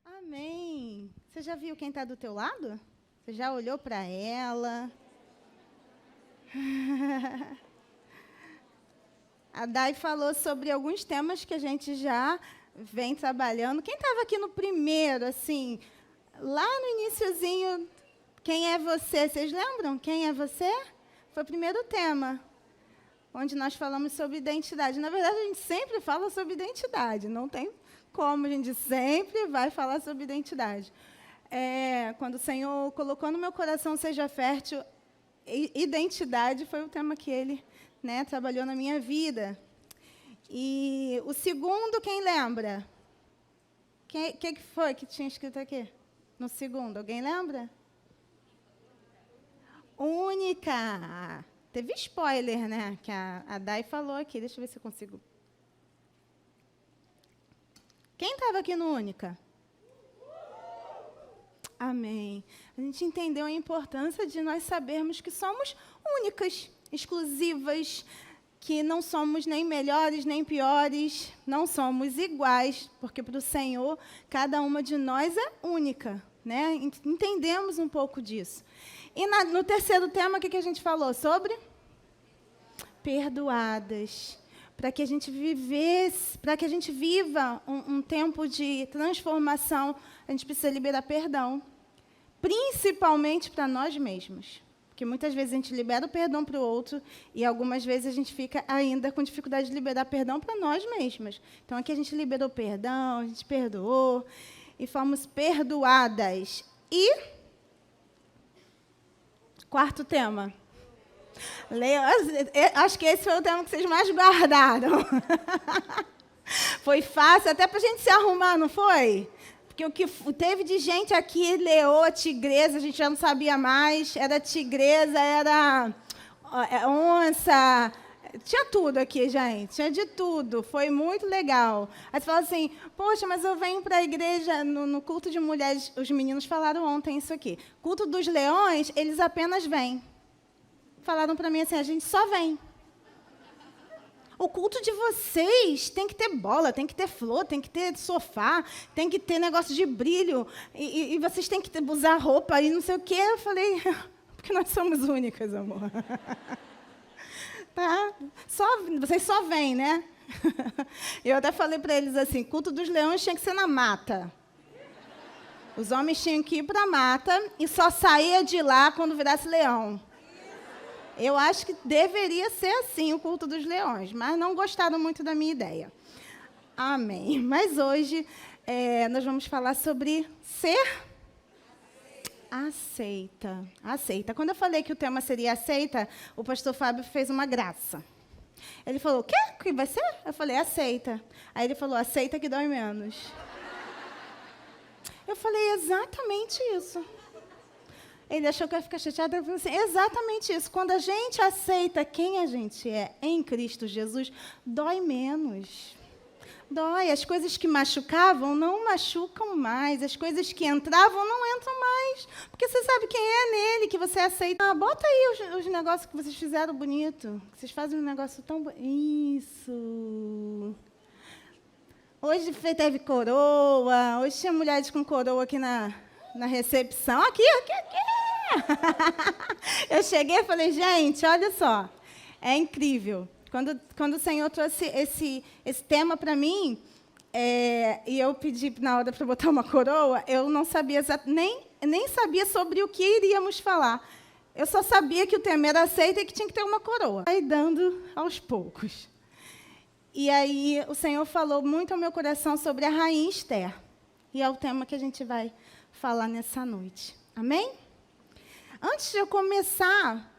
Amém. Você já viu quem está do teu lado? Você já olhou para ela? A Dai falou sobre alguns temas que a gente já vem trabalhando. Quem estava aqui no primeiro, assim, lá no iniciozinho, quem é você? Vocês lembram? Quem é você? Foi o primeiro tema, onde nós falamos sobre identidade. Na verdade, a gente sempre fala sobre identidade, não tem como, a gente sempre vai falar sobre identidade. Quando o Senhor colocou no meu coração, seja fértil, identidade foi o tema que Ele trabalhou na minha vida. E o segundo, quem lembra? Que foi que tinha escrito aqui? No segundo, alguém lembra? Única. Teve spoiler, né? Que a Dai falou aqui. Deixa eu ver se eu consigo. Quem estava aqui no Única? Amém. A gente entendeu a importância de nós sabermos que somos únicas, exclusivas, que não somos nem melhores nem piores, não somos iguais, porque para o Senhor cada uma de nós é única, né? Entendemos um pouco disso. E no terceiro tema, o que a gente falou? Sobre perdoadas. Para que a gente viva um tempo de transformação, a gente precisa liberar perdão, principalmente para nós mesmos. Porque muitas vezes a gente libera o perdão para o outro e algumas vezes a gente fica ainda com dificuldade de liberar perdão para nós mesmos. Então, aqui a gente liberou perdão, a gente perdoou e fomos perdoadas. E quarto tema. Acho que esse foi o tema que vocês mais guardaram. Foi fácil até para a gente se arrumar, não foi? Porque o que teve de gente aqui, leoa, tigresa, a gente já não sabia mais. Era tigresa, era onça. Tinha tudo aqui, gente. Tinha de tudo. Foi muito legal. Aí você fala assim, poxa, mas eu venho para a igreja, no culto de mulheres, os meninos falaram ontem isso aqui. Culto dos leões, eles apenas vêm. Falaram para mim assim, a gente só vem. O culto de vocês tem que ter bola, tem que ter flor, tem que ter sofá, tem que ter negócio de brilho, e vocês têm que usar roupa e não sei o quê. Eu falei, porque nós somos únicas, amor. Tá? Vocês só vêm, né? Eu até falei para eles assim, culto dos leões tinha que ser na mata. Os homens tinham que ir para a mata e só saía de lá quando virasse leão. Eu acho que deveria ser assim o culto dos leões, mas não gostaram muito da minha ideia. Amém. Mas hoje nós vamos falar sobre ser aceita. Aceita. Quando eu falei que o tema seria aceita, o pastor Fábio fez uma graça. Ele falou, o quê? O que vai ser? Eu falei, aceita. Aí ele falou, aceita que dói menos. Eu falei, exatamente isso. Ele achou que eu ia ficar chateada. Eu falei assim, exatamente isso. Quando a gente aceita quem a gente é em Cristo Jesus, dói menos. Dói. As coisas que machucavam não machucam mais. As coisas que entravam não entram mais. Porque você sabe quem é nele, que você aceita. Bota aí os negócios que vocês fizeram bonito. Vocês fazem um negócio tão bonito. Isso. Hoje teve coroa. Hoje tinha mulheres com coroa aqui na recepção. Aqui. Eu cheguei e falei, gente, olha só, é incrível. Quando o Senhor trouxe esse tema para mim, e eu pedi na hora para botar uma coroa, eu não sabia nem sabia sobre o que iríamos falar. Eu só sabia que o tema era aceita e que tinha que ter uma coroa. Vai dando aos poucos. E aí o Senhor falou muito ao meu coração sobre a rainha Esther. E é o tema que a gente vai falar nessa noite. Amém? Antes de eu começar,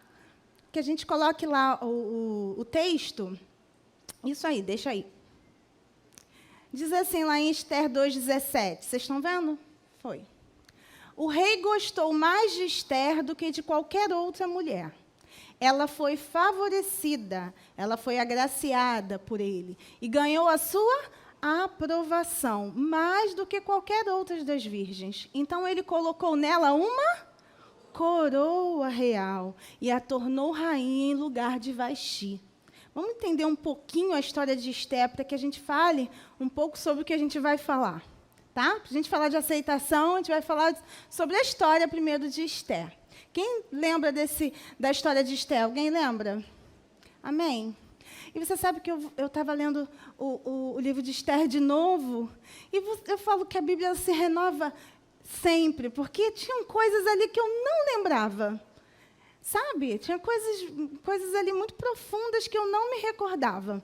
que a gente coloque lá o texto, isso aí, deixa aí. Diz assim lá em Esther 2,17, vocês estão vendo? Foi. O rei gostou mais de Esther do que de qualquer outra mulher. Ela foi favorecida, ela foi agraciada por ele e ganhou a sua aprovação, mais do que qualquer outra das virgens. Então, ele colocou nela uma coroa real e a tornou rainha em lugar de Vaxi. Vamos entender um pouquinho a história de Esther, para que a gente fale um pouco sobre o que a gente vai falar. Tá? Para a gente falar de aceitação, a gente vai falar sobre a história primeiro de Esther. Quem lembra da história de Esther? Alguém lembra? Amém? E você sabe que eu estava lendo o livro de Esther de novo, e eu falo que a Bíblia se renova sempre, porque tinham coisas ali que eu não lembrava. Sabe? Tinha coisas ali muito profundas que eu não me recordava.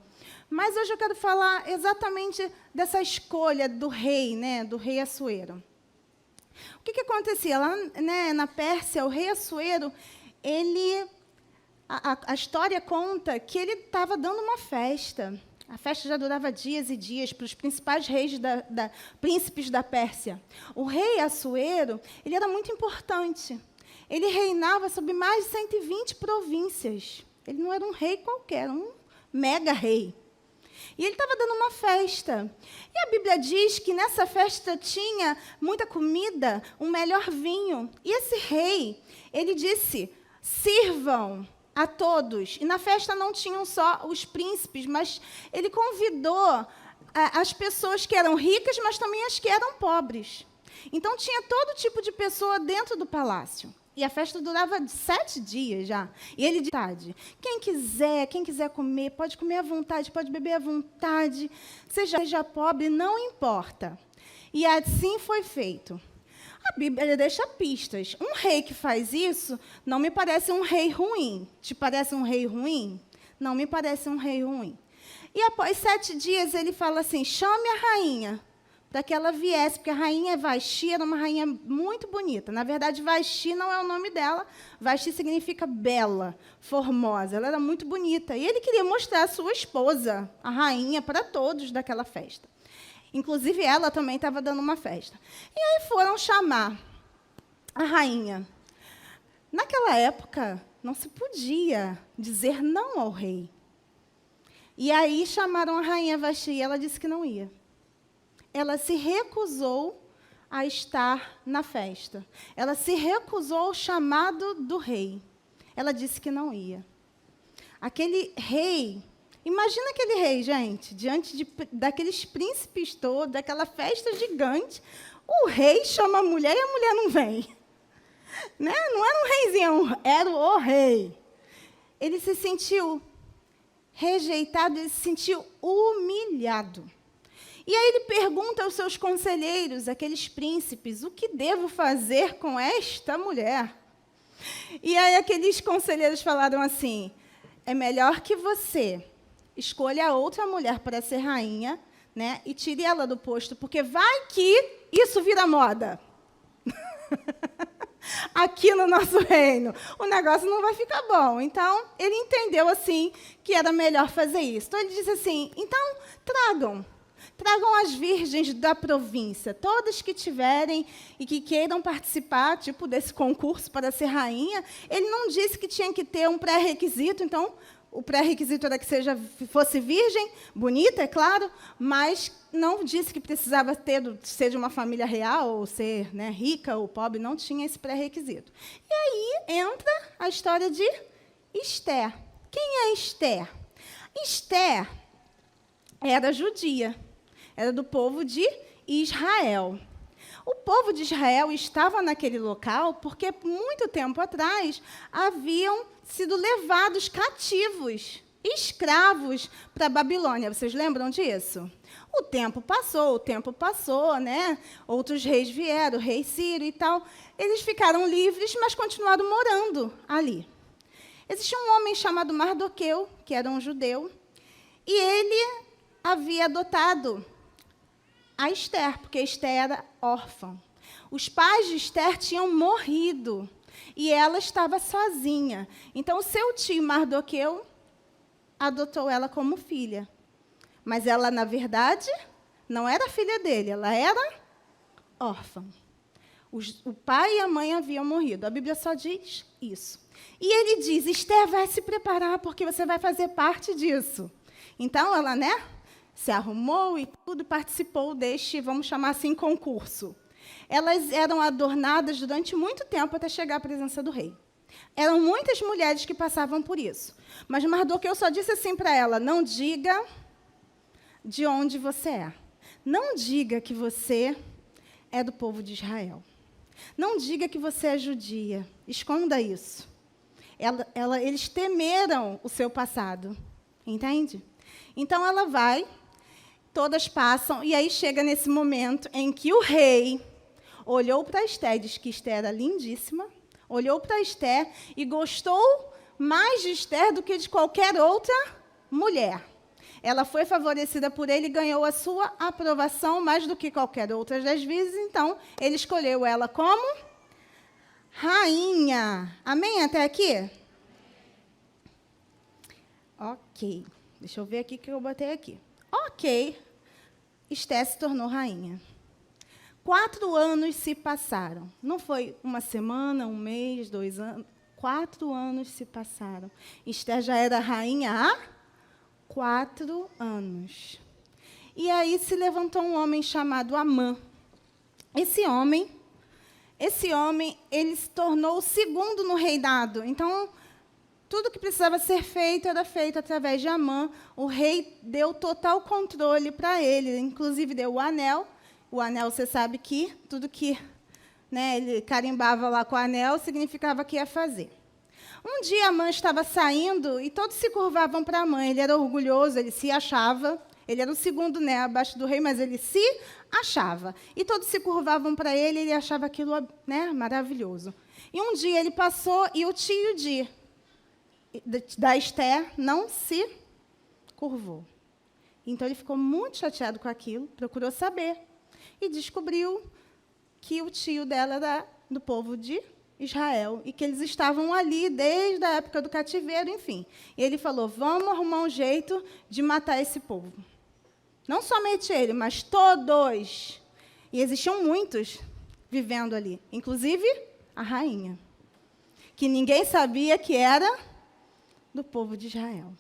Mas hoje eu quero falar exatamente dessa escolha do rei, né, do rei Assuero. O que acontecia? Lá, né, na Pérsia, o rei Assuero, a história conta que ele estava dando uma festa. A festa já durava dias e dias para os principais reis príncipes da Pérsia. O rei Assuero, ele era muito importante. Ele reinava sobre mais de 120 províncias. Ele não era um rei qualquer, um mega rei. E ele estava dando uma festa. E a Bíblia diz que nessa festa tinha muita comida, um melhor vinho. E esse rei, ele disse, sirvam a todos. E na festa não tinham só os príncipes, mas ele convidou as pessoas que eram ricas, mas também as que eram pobres. Então tinha todo tipo de pessoa dentro do palácio. E a festa durava 7 dias já. E ele disse, quem quiser comer, pode comer à vontade, pode beber à vontade, seja pobre, não importa. E assim foi feito. A Bíblia deixa pistas. Um rei que faz isso não me parece um rei ruim. Te parece um rei ruim? Não me parece um rei ruim. E após 7 dias ele fala assim, chame a rainha, para que ela viesse, porque a rainha Vasti era uma rainha muito bonita. Na verdade, Vasti não é o nome dela. Vasti significa bela, formosa. Ela era muito bonita. E ele queria mostrar a sua esposa, a rainha, para todos daquela festa. Inclusive, ela também estava dando uma festa. E aí foram chamar a rainha. Naquela época, não se podia dizer não ao rei. E aí chamaram a rainha Vasti e ela disse que não ia. Ela se recusou a estar na festa. Ela se recusou ao chamado do rei. Ela disse que não ia. Aquele rei, imagina aquele rei, gente, diante daqueles príncipes todos, daquela festa gigante, o rei chama a mulher e a mulher não vem. Né? Não era um reizinho, era o rei. Ele se sentiu rejeitado, ele se sentiu humilhado. E aí ele pergunta aos seus conselheiros, aqueles príncipes, o que devo fazer com esta mulher? E aí aqueles conselheiros falaram assim, é melhor que você escolha outra mulher para ser rainha, né, e tire ela do posto, porque vai que isso vira moda. Aqui no nosso reino, o negócio não vai ficar bom. Então, ele entendeu assim que era melhor fazer isso. Então, ele disse assim, então, tragam as virgens da província, todas que tiverem e que queiram participar, tipo, desse concurso para ser rainha. Ele não disse que tinha que ter um pré-requisito, então, o pré-requisito era que fosse virgem, bonita, é claro, mas não disse que precisava ser de uma família real, ou ser, né, rica ou pobre, não tinha esse pré-requisito. E aí entra a história de Esther. Quem é Esther? Esther era judia. Era do povo de Israel. O povo de Israel estava naquele local porque, muito tempo atrás, haviam sido levados cativos, escravos, para a Babilônia. Vocês lembram disso? O tempo passou, né? Outros reis vieram, o rei Ciro e tal. Eles ficaram livres, mas continuaram morando ali. Existia um homem chamado Mardoqueu, que era um judeu, e ele havia adotado a Esther, porque Esther era órfã. Os pais de Esther tinham morrido e ela estava sozinha. Então, o seu tio Mardoqueu adotou ela como filha. Mas ela, na verdade, não era filha dele, ela era órfã. O pai e a mãe haviam morrido. A Bíblia só diz isso. E ele diz, Esther vai se preparar, porque você vai fazer parte disso. Então, ela, né, se arrumou e tudo, participou deste, vamos chamar assim, concurso. Elas eram adornadas durante muito tempo até chegar à presença do rei. Eram muitas mulheres que passavam por isso. Mas Mardoqueu só disse assim para ela: não diga de onde você é. Não diga que você é do povo de Israel. Não diga que você é judia. Esconda isso. Eles temeram o seu passado. Entende? Então ela vai, todas passam, e aí chega nesse momento em que o rei olhou para Esté e disse que Esté era lindíssima, olhou para Esté e gostou mais de Esté do que de qualquer outra mulher. Ela foi favorecida por ele e ganhou a sua aprovação mais do que qualquer outra das vezes, então ele escolheu ela como rainha. Amém até aqui? Ok. Deixa eu ver aqui o que eu botei aqui. Ok. Esté se tornou rainha. 4 anos se passaram. Não foi uma semana, um mês, 2 anos. 4 anos se passaram. Esté já era rainha há 4 anos. E aí se levantou um homem chamado Amã. Esse homem, ele se tornou o segundo no reinado. Então, tudo que precisava ser feito era feito através de Amã. O rei deu total controle para ele, inclusive deu o anel. O anel, você sabe que tudo que ele carimbava lá com o anel significava que ia fazer. Um dia Amã estava saindo e todos se curvavam para Amã. Ele era orgulhoso, ele se achava. Ele era o segundo abaixo do rei, mas ele se achava. E todos se curvavam para ele e ele achava aquilo maravilhoso. E um dia ele passou e o tio da Esté não se curvou. Então, ele ficou muito chateado com aquilo, procurou saber, e descobriu que o tio dela era do povo de Israel, e que eles estavam ali desde a época do cativeiro, enfim. E ele falou, vamos arrumar um jeito de matar esse povo. Não somente ele, mas todos. E existiam muitos vivendo ali, inclusive a rainha, que ninguém sabia que era do povo de Israel.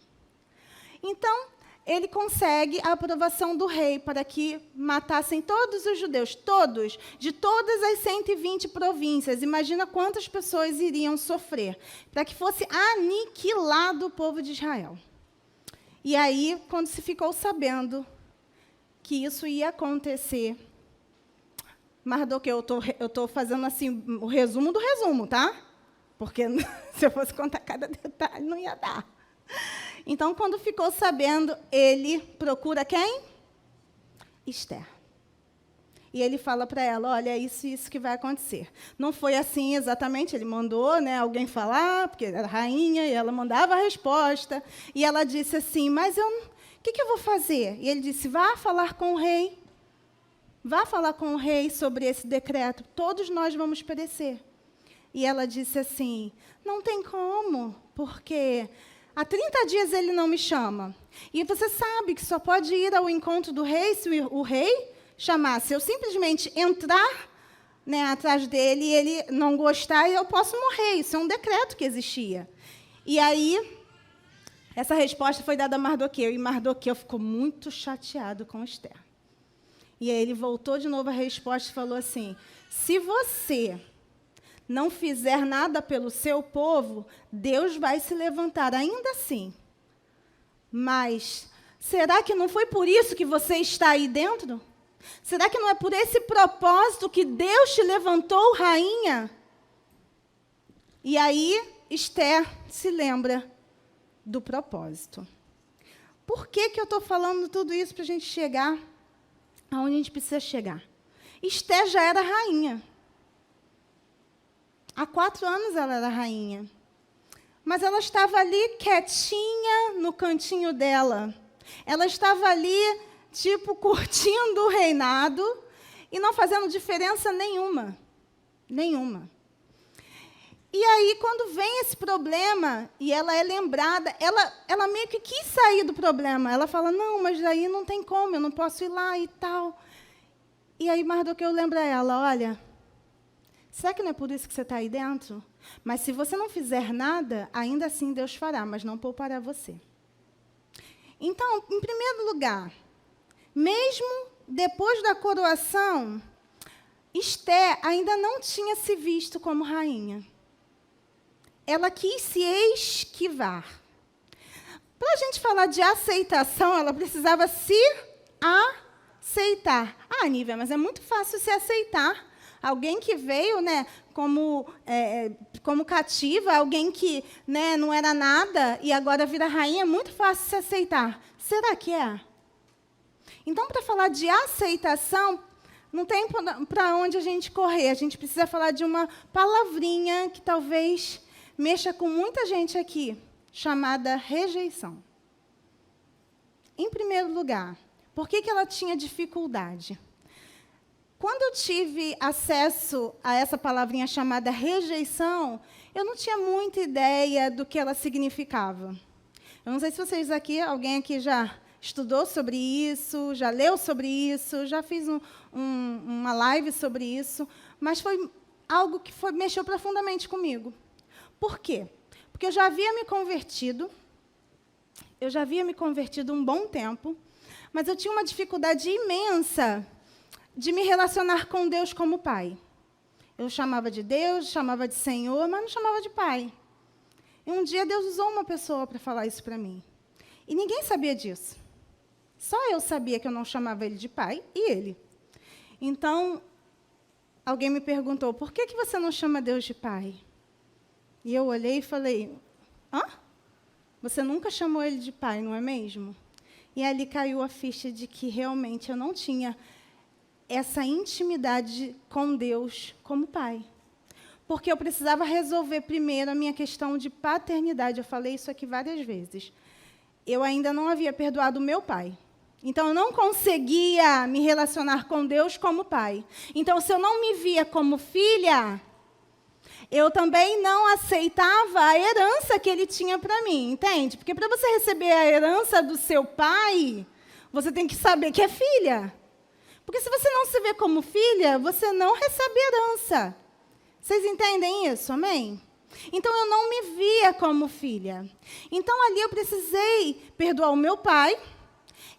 Então, ele consegue a aprovação do rei para que matassem todos os judeus, todos, de todas as 120 províncias. Imagina quantas pessoas iriam sofrer, para que fosse aniquilado o povo de Israel. E aí, quando se ficou sabendo que isso ia acontecer, Mardoqueu, eu estou fazendo assim o resumo do resumo, tá? Porque se eu fosse contar cada detalhe, não ia dar. Então, quando ficou sabendo, ele procura quem? Esther. E ele fala para ela, olha, é isso que vai acontecer. Não foi assim exatamente, ele mandou alguém falar, porque era rainha, e ela mandava a resposta. E ela disse assim, mas o que eu vou fazer? E ele disse, vá falar com o rei. Vá falar com o rei sobre esse decreto. Todos nós vamos perecer. E ela disse assim, não tem como, porque há 30 dias ele não me chama. E você sabe que só pode ir ao encontro do rei se o rei chamar. Se eu simplesmente entrar atrás dele e ele não gostar, eu posso morrer. Isso é um decreto que existia. E aí, essa resposta foi dada a Mardoqueu. E Mardoqueu ficou muito chateado com Esther. E aí ele voltou de novo a resposta e falou assim, se você não fizer nada pelo seu povo, Deus vai se levantar ainda assim. Mas será que não foi por isso que você está aí dentro? Será que não é por esse propósito que Deus te levantou, rainha? E aí, Esther se lembra do propósito. Por que eu estou falando tudo isso para a gente chegar aonde a gente precisa chegar? Esther já era rainha. Há 4 anos ela era rainha. Mas ela estava ali quietinha no cantinho dela. Ela estava ali, curtindo o reinado e não fazendo diferença nenhuma. Nenhuma. E aí, quando vem esse problema, e ela é lembrada, ela meio que quis sair do problema. Ela fala, não, mas daí não tem como, eu não posso ir lá e tal. E aí Mardoqueu lembra ela, olha, será que não é por isso que você está aí dentro? Mas se você não fizer nada, ainda assim Deus fará, mas não poupará você. Então, em primeiro lugar, mesmo depois da coroação, Esther ainda não tinha se visto como rainha. ela quis se esquivar. Para a gente falar de aceitação, ela precisava se aceitar. Ah, Nívia, mas é muito fácil se aceitar. Alguém que veio, né, como cativa, alguém que, né, não era nada e agora vira rainha, é muito fácil se aceitar. Será que é? Então, para falar de aceitação, não tem para onde a gente correr. A gente precisa falar de uma palavrinha que talvez mexa com muita gente aqui, chamada rejeição. Em primeiro lugar, por que ela tinha dificuldade? Quando eu tive acesso a essa palavrinha chamada rejeição, eu não tinha muita ideia do que ela significava. Eu não sei se vocês aqui, alguém aqui já estudou sobre isso, já leu sobre isso, já fiz uma live sobre isso, mas foi algo que mexeu profundamente comigo. Por quê? Porque eu já havia me convertido um bom tempo, mas eu tinha uma dificuldade imensa de me relacionar com Deus como pai. Eu chamava de Deus, chamava de Senhor, mas não chamava de pai. E um dia Deus usou uma pessoa para falar isso para mim. E ninguém sabia disso. Só eu sabia que eu não chamava ele de pai e ele. Então, alguém me perguntou, por que você não chama Deus de pai? E eu olhei e falei, hã? Você nunca chamou ele de pai, não é mesmo? E ali caiu a ficha de que realmente eu não tinha essa intimidade com Deus como pai. Porque eu precisava resolver primeiro a minha questão de paternidade. Eu falei isso aqui várias vezes. Eu ainda não havia perdoado o meu pai. Então, eu não conseguia me relacionar com Deus como pai. Então, se eu não me via como filha, eu também não aceitava a herança que ele tinha para mim, entende? Porque para você receber a herança do seu pai, você tem que saber que é filha. Porque se você não se vê como filha, você não recebe herança. Vocês entendem isso? Amém? Então, eu não me via como filha. Então, ali eu precisei perdoar o meu pai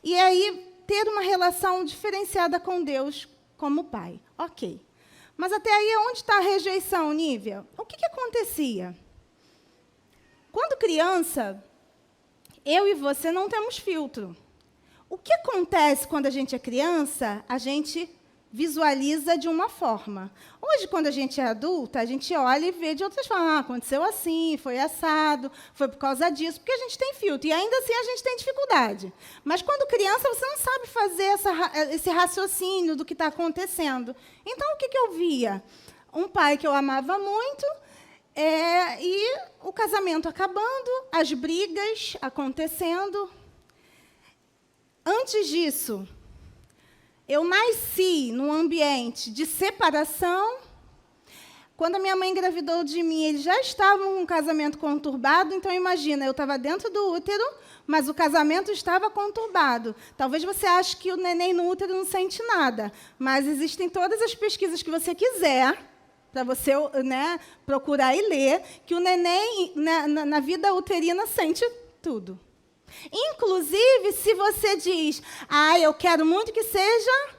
e aí ter uma relação diferenciada com Deus como pai. Ok. Mas até aí, onde está a rejeição, Nívia? O que acontecia? Quando criança, eu e você não temos filtro. O que acontece quando a gente é criança? A gente visualiza de uma forma. Hoje, quando a gente é adulta, a gente olha e vê de outras formas. Ah, aconteceu assim, foi assado, foi por causa disso, porque a gente tem filtro. E ainda assim a gente tem dificuldade. Mas quando criança, você não sabe fazer esse raciocínio do que está acontecendo. Então, o que eu via? Um pai que eu amava muito, e o casamento acabando, as brigas acontecendo. Antes disso, eu nasci num ambiente de separação. Quando a minha mãe engravidou de mim, eles já estavam com um casamento conturbado. Então, imagina, eu estava dentro do útero, mas o casamento estava conturbado. Talvez você ache que o neném no útero não sente nada, mas existem todas as pesquisas que você quiser, para você, né, procurar e ler, que o neném, na vida uterina, sente tudo. Inclusive, se você diz, eu quero muito que seja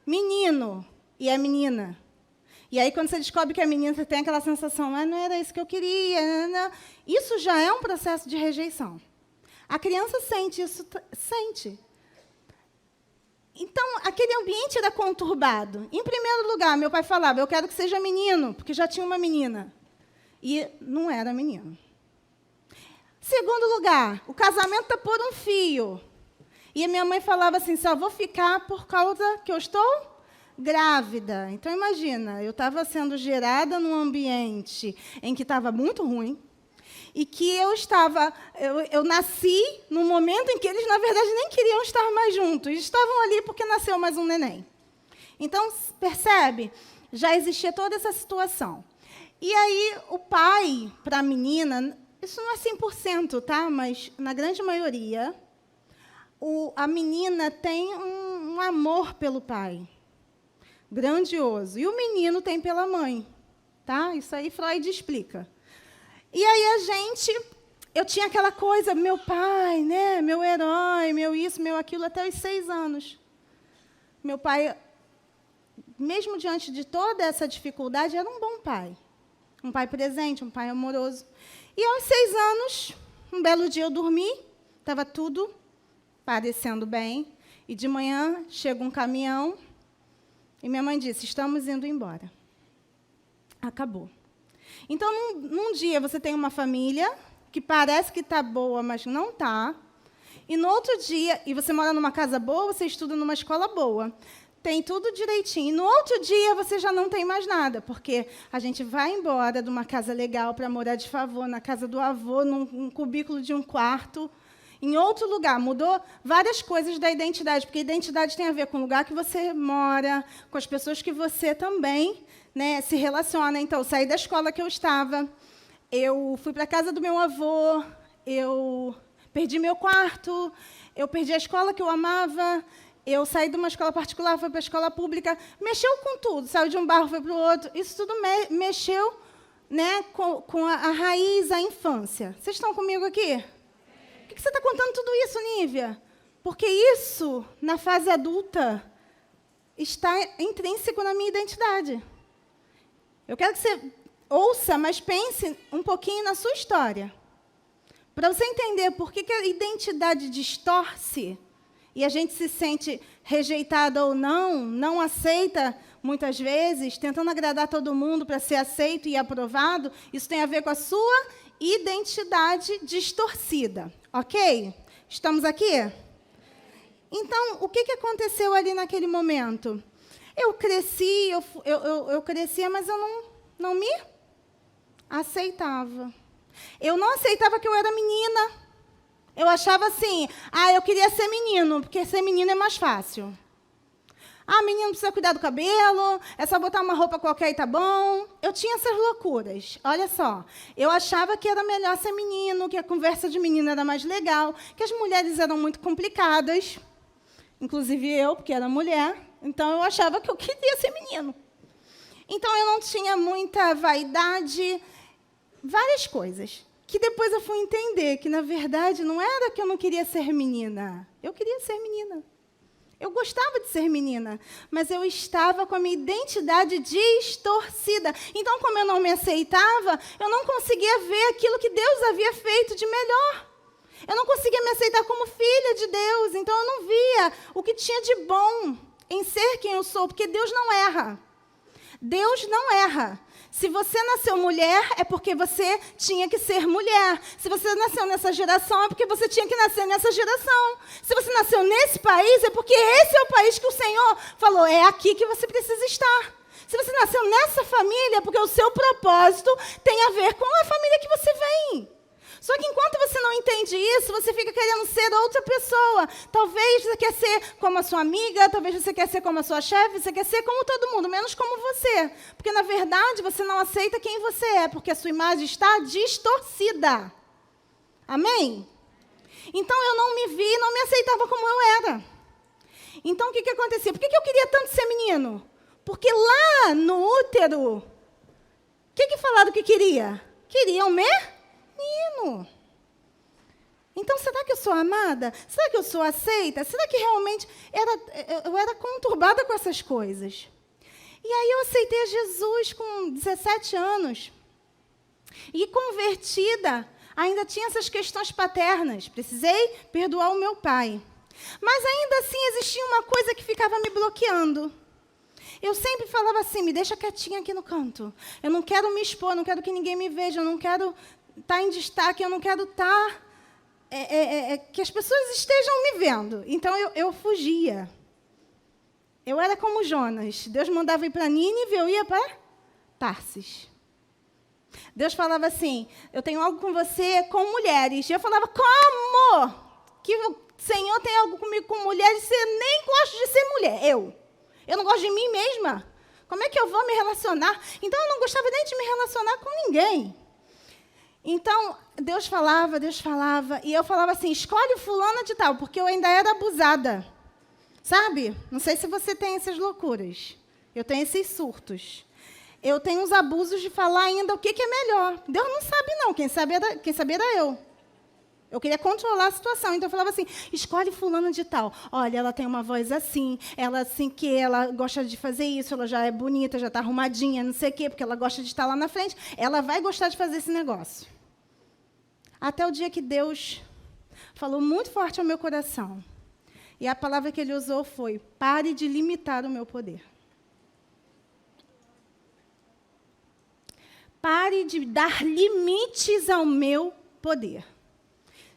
menino, e é menina. E aí, quando você descobre que é menina, você tem aquela sensação, não era isso que eu queria. Não. Isso já é um processo de rejeição. A criança sente isso, sente. Então, aquele ambiente era conturbado. Em primeiro lugar, meu pai falava, eu quero que seja menino, porque já tinha uma menina. E não era menino. Segundo lugar, o casamento está por um fio. E a minha mãe falava assim, só vou ficar por causa que eu estou grávida. Então, imagina, eu estava sendo gerada num ambiente em que estava muito ruim, e que eu nasci num momento em que eles, na verdade, nem queriam estar mais juntos. Eles estavam ali porque nasceu mais um neném. Então, percebe? Já existia toda essa situação. E aí, o pai, para a menina, isso não é 100%, tá? Mas, na grande maioria, a menina tem um amor pelo pai. Grandioso. E o menino tem pela mãe. Tá? Isso aí Freud explica. E aí eu tinha aquela coisa, meu pai, né? Meu herói, meu isso, meu aquilo, até os 6 anos. Meu pai, mesmo diante de toda essa dificuldade, era um bom pai. Um pai presente, um pai amoroso. E aos 6 anos, um belo dia eu dormi, estava tudo parecendo bem, e de manhã chega um caminhão, e minha mãe disse, estamos indo embora. Acabou. Então, num dia você tem uma família que parece que está boa, mas não está. E no outro dia, e você mora numa casa boa, você estuda numa escola boa. Tem tudo direitinho. E no outro dia você já não tem mais nada, porque a gente vai embora de uma casa legal para morar de favor, na casa do avô, num cubículo de um quarto, em outro lugar. Mudou várias coisas da identidade, porque a identidade tem a ver com o lugar que você mora, com as pessoas que você também, né, se relaciona. Então, eu saí da escola que eu estava, eu fui para a casa do meu avô, eu perdi meu quarto, eu perdi a escola que eu amava, eu saí de uma escola particular, fui para a escola pública, mexeu com tudo, saiu de um bairro, foi para o outro, isso tudo mexeu, né, com a raiz, a infância. Vocês estão comigo aqui? Por que você está contando tudo isso, Nívia? Porque isso, na fase adulta, está intrínseco na minha identidade. Eu quero que você ouça, mas pense um pouquinho na sua história. Para você entender por que a identidade distorce e a gente se sente rejeitada ou não aceita, muitas vezes, tentando agradar todo mundo para ser aceito e aprovado, isso tem a ver com a sua identidade distorcida. Ok? Estamos aqui? Então, o que aconteceu ali naquele momento? Eu cresci, eu crescia, mas eu não me aceitava. Eu não aceitava que eu era menina. Eu achava assim, eu queria ser menino, porque ser menino é mais fácil. Menino precisa cuidar do cabelo, é só botar uma roupa qualquer e tá bom. Eu tinha essas loucuras. Olha só, eu achava que era melhor ser menino, que a conversa de menino era mais legal, que as mulheres eram muito complicadas, inclusive eu, porque era mulher, então eu achava que eu queria ser menino. Então eu não tinha muita vaidade, várias coisas, que depois eu fui entender que, na verdade, não era que eu não queria ser menina, eu queria ser menina. Eu gostava de ser menina, mas eu estava com a minha identidade distorcida. Então, como eu não me aceitava, eu não conseguia ver aquilo que Deus havia feito de melhor. Eu não conseguia me aceitar como filha de Deus, então eu não via o que tinha de bom em ser quem eu sou, porque Deus não erra. Deus não erra. Se você nasceu mulher, é porque você tinha que ser mulher. Se você nasceu nessa geração, é porque você tinha que nascer nessa geração. Se você nasceu nesse país, é porque esse é o país que o Senhor falou, é aqui que você precisa estar. Se você nasceu nessa família, é porque o seu propósito tem a ver com a família que você vem. Só que enquanto você não entende isso, você fica querendo ser outra pessoa. Talvez você quer ser como a sua amiga, talvez você quer ser como a sua chefe, você quer ser como todo mundo, menos como você. Porque, na verdade, você não aceita quem você é, porque a sua imagem está distorcida. Amém? Então, eu não me vi, não me aceitava como eu era. Então, o que acontecia? Por que eu queria tanto ser menino? Porque lá no útero, o que falaram que queria? Queriam menino. Então, será que eu sou amada? Será que eu sou aceita? Será que realmente eu era conturbada com essas coisas? E aí eu aceitei a Jesus com 17 anos. E convertida, ainda tinha essas questões paternas. Precisei perdoar o meu pai. Mas ainda assim existia uma coisa que ficava me bloqueando. Eu sempre falava assim, me deixa quietinha aqui no canto. Eu não quero me expor, não quero que ninguém me veja, eu não quero estar em destaque, eu não quero estar... que as pessoas estejam me vendo. Então, eu fugia. Eu era como Jonas. Deus mandava ir para Nínive, eu ia para Tarsis. Deus falava assim, eu tenho algo com você, com mulheres. E eu falava, como? Que o Senhor tem algo comigo com mulheres, você nem gosta de ser mulher. Eu não gosto de mim mesma. Como é que eu vou me relacionar? Então, eu não gostava nem de me relacionar com ninguém. Então, Deus falava, e eu falava assim, escolhe fulana de tal, porque eu ainda era abusada. Sabe? Não sei se você tem essas loucuras. Eu tenho esses surtos. Eu tenho os abusos de falar ainda o que é melhor. Deus não sabe, não. Quem sabe era eu. Eu queria controlar a situação. Então, eu falava assim, escolhe fulano de tal. Olha, ela tem uma voz assim, ela assim que ela gosta de fazer isso, ela já é bonita, já está arrumadinha, não sei o quê, porque ela gosta de estar lá na frente. Ela vai gostar de fazer esse negócio. Até o dia que Deus falou muito forte ao meu coração. E a palavra que ele usou foi, pare de limitar o meu poder. Pare de dar limites ao meu poder.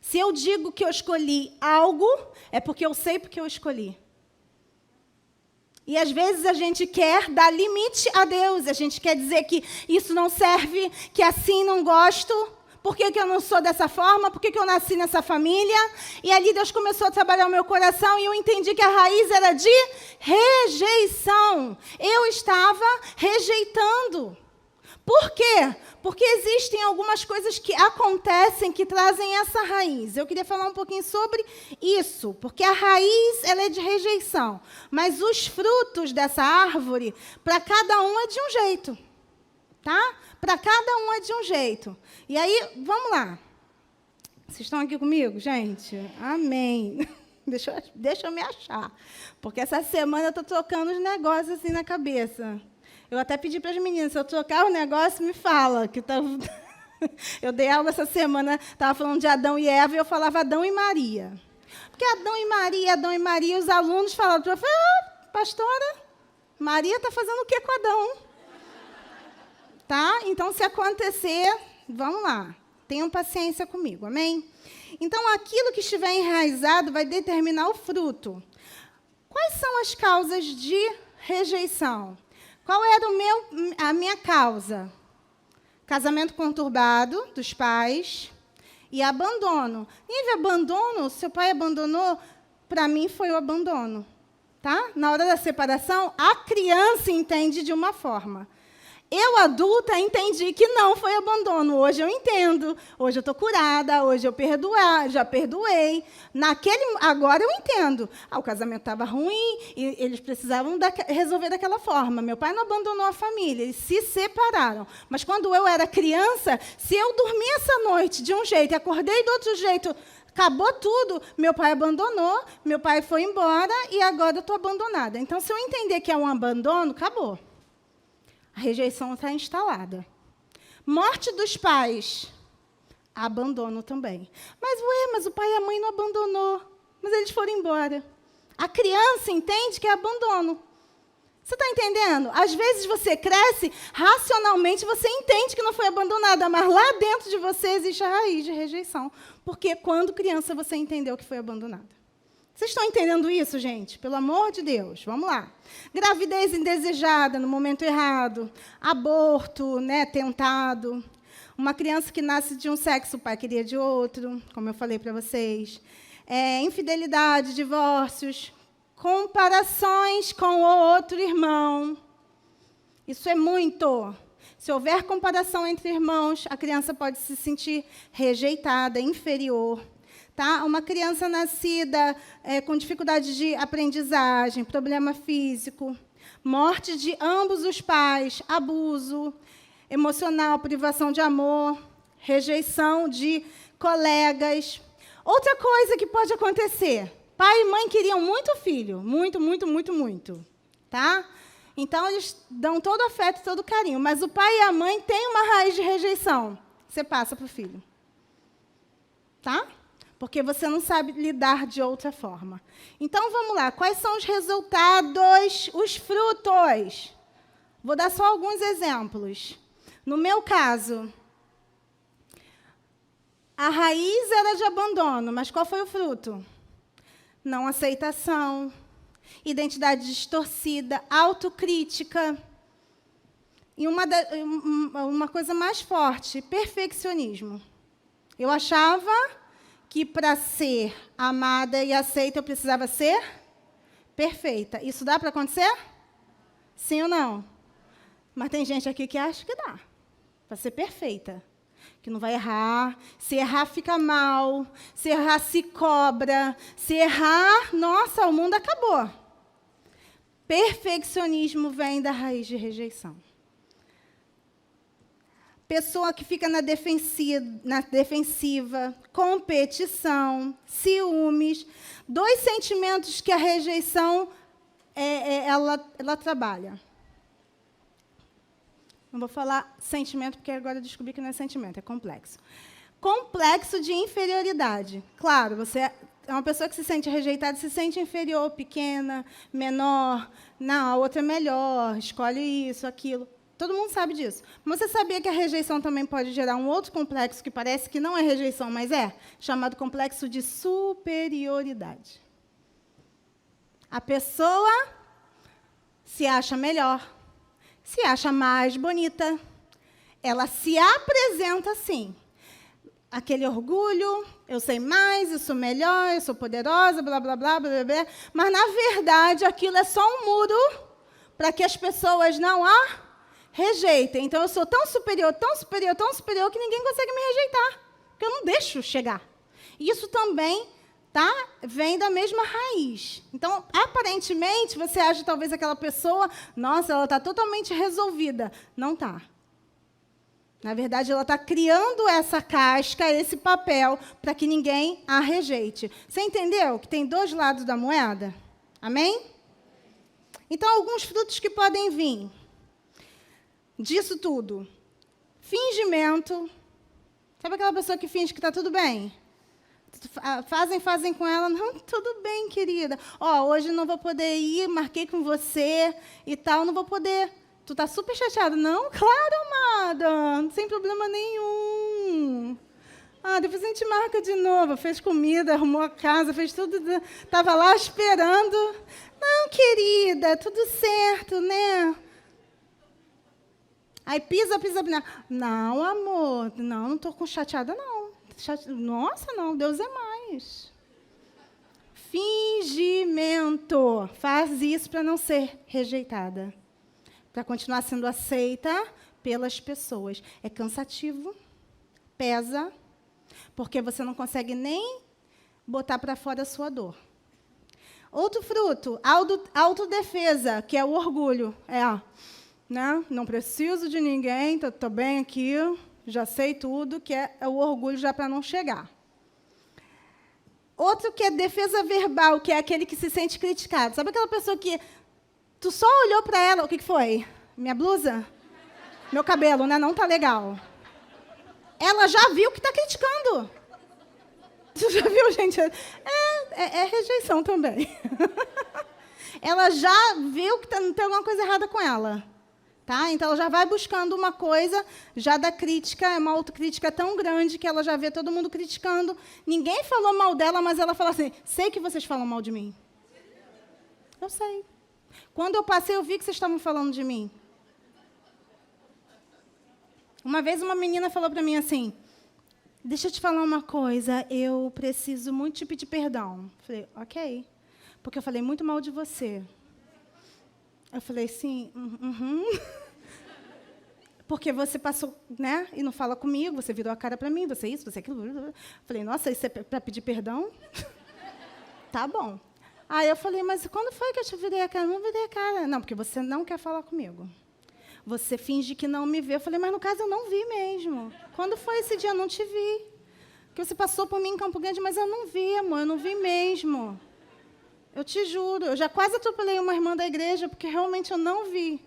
Se eu digo que eu escolhi algo, é porque eu sei porque eu escolhi. E às vezes a gente quer dar limite a Deus, a gente quer dizer que isso não serve, que assim não gosto, por que eu não sou dessa forma, por que eu nasci nessa família. E ali Deus começou a trabalhar o meu coração e eu entendi que a raiz era de rejeição. Eu estava rejeitando. Por quê? Porque existem algumas coisas que acontecem que trazem essa raiz. Eu queria falar um pouquinho sobre isso, porque a raiz ela é de rejeição, mas os frutos dessa árvore, para cada um é de um jeito, tá? Para cada um é de um jeito. E aí, vamos lá. Vocês estão aqui comigo, gente? Amém. Deixa eu me achar, porque essa semana eu estou trocando os negócios assim na cabeça. Eu até pedi para as meninas, se eu trocar o negócio, me fala. Que tá... Eu dei aula essa semana, estava falando de Adão e Eva, e eu falava Adão e Maria. Porque Adão e Maria, os alunos falaram, pastora, Maria está fazendo o que com Adão? Tá? Então, se acontecer, vamos lá. Tenham paciência comigo, amém? Então, aquilo que estiver enraizado vai determinar o fruto. Quais são as causas de rejeição? Qual era a minha causa? Casamento conturbado dos pais e abandono. Nível abandono, seu pai abandonou, para mim foi o abandono. Tá? Na hora da separação, a criança entende de uma forma. Eu, adulta, entendi que não foi abandono. Hoje eu entendo. Hoje eu estou curada. Hoje eu já perdoei. Agora eu entendo. O casamento estava ruim e eles precisavam resolver daquela forma. Meu pai não abandonou a família. Eles se separaram. Mas quando eu era criança, se eu dormi essa noite de um jeito e acordei do outro jeito, acabou tudo. Meu pai abandonou, meu pai foi embora e agora eu estou abandonada. Então, se eu entender que é um abandono, acabou. A rejeição está instalada. Morte dos pais, abandono também. Mas o pai e a mãe não abandonou, mas eles foram embora. A criança entende que é abandono. Você está entendendo? Às vezes você cresce, racionalmente você entende que não foi abandonada, mas lá dentro de você existe a raiz de rejeição. Porque quando criança você entendeu que foi abandonada. Vocês estão entendendo isso, gente? Pelo amor de Deus, vamos lá. Gravidez indesejada no momento errado, aborto, tentado. Uma criança que nasce de um sexo, o pai queria de outro, como eu falei para vocês. Infidelidade, divórcios, comparações com o outro irmão. Isso é muito. Se houver comparação entre irmãos, a criança pode se sentir rejeitada, inferior. Tá? Uma criança nascida com dificuldade de aprendizagem, problema físico, morte de ambos os pais, abuso emocional, privação de amor, rejeição de colegas. Outra coisa que pode acontecer, pai e mãe queriam muito filho, muito, muito, muito, muito. Tá? Então, eles dão todo o afeto e todo o carinho, mas o pai e a mãe têm uma raiz de rejeição. Você passa para o filho. Tá? Porque você não sabe lidar de outra forma. Então, vamos lá. Quais são os resultados, os frutos? Vou dar só alguns exemplos. No meu caso, a raiz era de abandono, mas qual foi o fruto? Não aceitação, identidade distorcida, autocrítica. E uma coisa mais forte, perfeccionismo. Eu achava que para ser amada e aceita eu precisava ser perfeita. Isso dá para acontecer? Sim ou não? Mas tem gente aqui que acha que dá. Para ser perfeita. Que não vai errar. Se errar, fica mal. Se errar, se cobra. Se errar, nossa, o mundo acabou. Perfeccionismo vem da raiz de rejeição. pessoa que fica na defensiva, competição, ciúmes, 2 sentimentos que a rejeição ela trabalha. Não vou falar sentimento, porque agora eu descobri que não é sentimento, é complexo. Complexo de inferioridade. Claro, você é uma pessoa que se sente rejeitada, se sente inferior, pequena, menor. Não, a outra é melhor, escolhe isso, aquilo. Todo mundo sabe disso. Mas você sabia que a rejeição também pode gerar um outro complexo que parece que não é rejeição, mas é? Chamado complexo de superioridade. A pessoa se acha melhor, se acha mais bonita. Ela se apresenta assim. Aquele orgulho, eu sei mais, eu sou melhor, eu sou poderosa, blá, blá, blá, blá, blá. Mas, na verdade, aquilo é só um muro para que as pessoas não a rejeitem. Então, eu sou tão superior, tão superior, tão superior, que ninguém consegue me rejeitar, porque eu não deixo chegar. Isso também vem da mesma raiz. Então, aparentemente, você acha talvez aquela pessoa, nossa, ela está totalmente resolvida. Não está. Na verdade, ela está criando essa casca, esse papel, para que ninguém a rejeite. Você entendeu que tem 2 lados da moeda? Amém? Então, alguns frutos que podem vir disso tudo. Fingimento. Sabe aquela pessoa que finge que está tudo bem? Fazem com ela, não, tudo bem, querida. Hoje não vou poder ir, marquei com você e tal, não vou poder. Tu tá super chateada? Não? Claro, amada, sem problema nenhum. Depois a gente marca de novo. Fez comida, arrumou a casa, fez tudo. Estava lá esperando. Não, querida, tudo certo, né? Aí pisa. Não, amor, não estou com chateada, não. Nossa, não, Deus é mais. Fingimento. Faz isso para não ser rejeitada. Para continuar sendo aceita pelas pessoas. É cansativo, pesa, porque você não consegue nem botar para fora a sua dor. Outro fruto, autodefesa, que é o orgulho. Né? Não preciso de ninguém, estou bem aqui, já sei tudo, que é o orgulho já para não chegar. Outro que é defesa verbal, que é aquele que se sente criticado. Sabe aquela pessoa que tu só olhou para ela, o que foi? Minha blusa? Meu cabelo, né? Não tá legal. Ela já viu que está criticando. Tu já viu, gente? É rejeição também. Ela já viu que tem alguma coisa errada com ela. Tá? Então, ela já vai buscando uma coisa, já da crítica, é uma autocrítica tão grande que ela já vê todo mundo criticando. Ninguém falou mal dela, mas ela fala assim, sei que vocês falam mal de mim. Eu sei. Quando eu passei, eu vi que vocês estavam falando de mim. Uma vez uma menina falou para mim assim, deixa eu te falar uma coisa, eu preciso muito te pedir perdão. Eu falei, ok, porque eu falei muito mal de você. Eu falei, sim, porque você passou, né, e não fala comigo, você virou a cara para mim, você isso, você aquilo. Eu falei, nossa, isso é para pedir perdão? Tá bom. Aí eu falei, mas quando foi que eu te virei a cara? Não virei a cara. Não, porque você não quer falar comigo. Você finge que não me vê. Eu falei, mas no caso eu não vi mesmo. Quando foi esse dia? Eu não te vi. Porque você passou por mim em Campo Grande, mas eu não vi, amor, eu não vi mesmo. Eu te juro, eu já quase atropelei uma irmã da igreja, porque realmente eu não vi.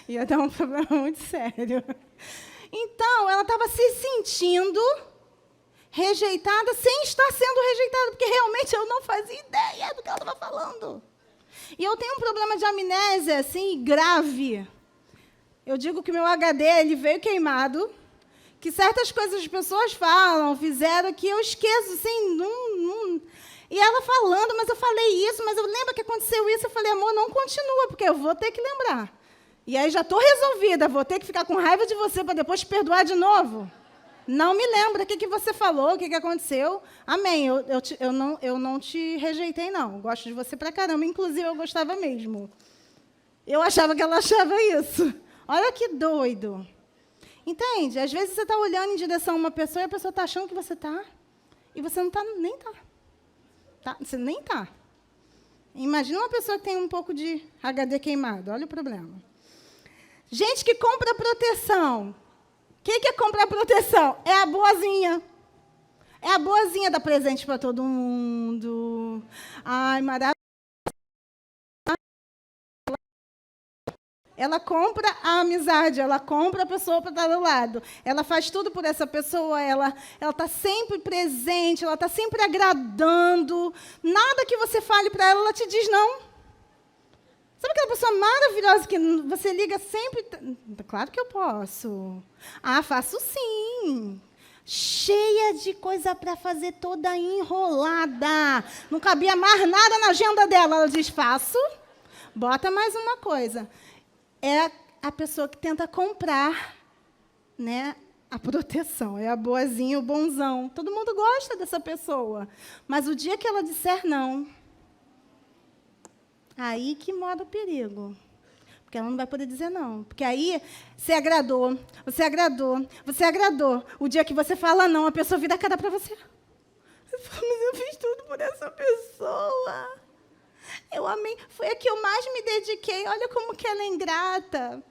Ia dar um problema muito sério. Então, ela estava se sentindo rejeitada sem estar sendo rejeitada, porque realmente eu não fazia ideia do que ela estava falando. E eu tenho um problema de amnésia, assim, grave. Eu digo que meu HD ele veio queimado, que certas coisas as pessoas falam, fizeram, que eu esqueço, assim, E ela falando, mas eu falei isso, mas eu lembro que aconteceu isso. Eu falei, amor, não continua, porque eu vou ter que lembrar. E aí já estou resolvida, vou ter que ficar com raiva de você para depois te perdoar de novo. Não me lembra o que você falou, o que aconteceu. Amém, eu não te rejeitei, não. Gosto de você pra caramba, inclusive eu gostava mesmo. Eu achava que ela achava isso. Olha que doido. Entende? Às vezes você está olhando em direção a uma pessoa e a pessoa está achando que você está, e você não está, nem está. Você nem está. Imagina uma pessoa que tem um pouco de HD queimado. Olha o problema. Gente que compra proteção. O que é comprar proteção? É a boazinha. É a boazinha dar presente para todo mundo. Ai, maravilha. Ela compra a amizade, ela compra a pessoa para estar do lado. Ela faz tudo por essa pessoa, ela está sempre presente, ela está sempre agradando. Nada que você fale para ela, ela te diz não. Sabe aquela pessoa maravilhosa que você liga sempre? Claro que eu posso. Ah, faço sim. Cheia de coisa para fazer, toda enrolada. Não cabia mais nada na agenda dela. Ela diz, faço. Bota mais uma coisa. É a pessoa que tenta comprar, né, a proteção. É a boazinha, o bonzão. Todo mundo gosta dessa pessoa. Mas o dia que ela disser não, aí que mora o perigo. Porque ela não vai poder dizer não. Porque aí você agradou, você agradou, você agradou. O dia que você fala não, a pessoa vira a cara para você. Mas eu fiz tudo por essa pessoa. Eu amei. Foi a que eu mais me dediquei. Olha como que ela é ingrata.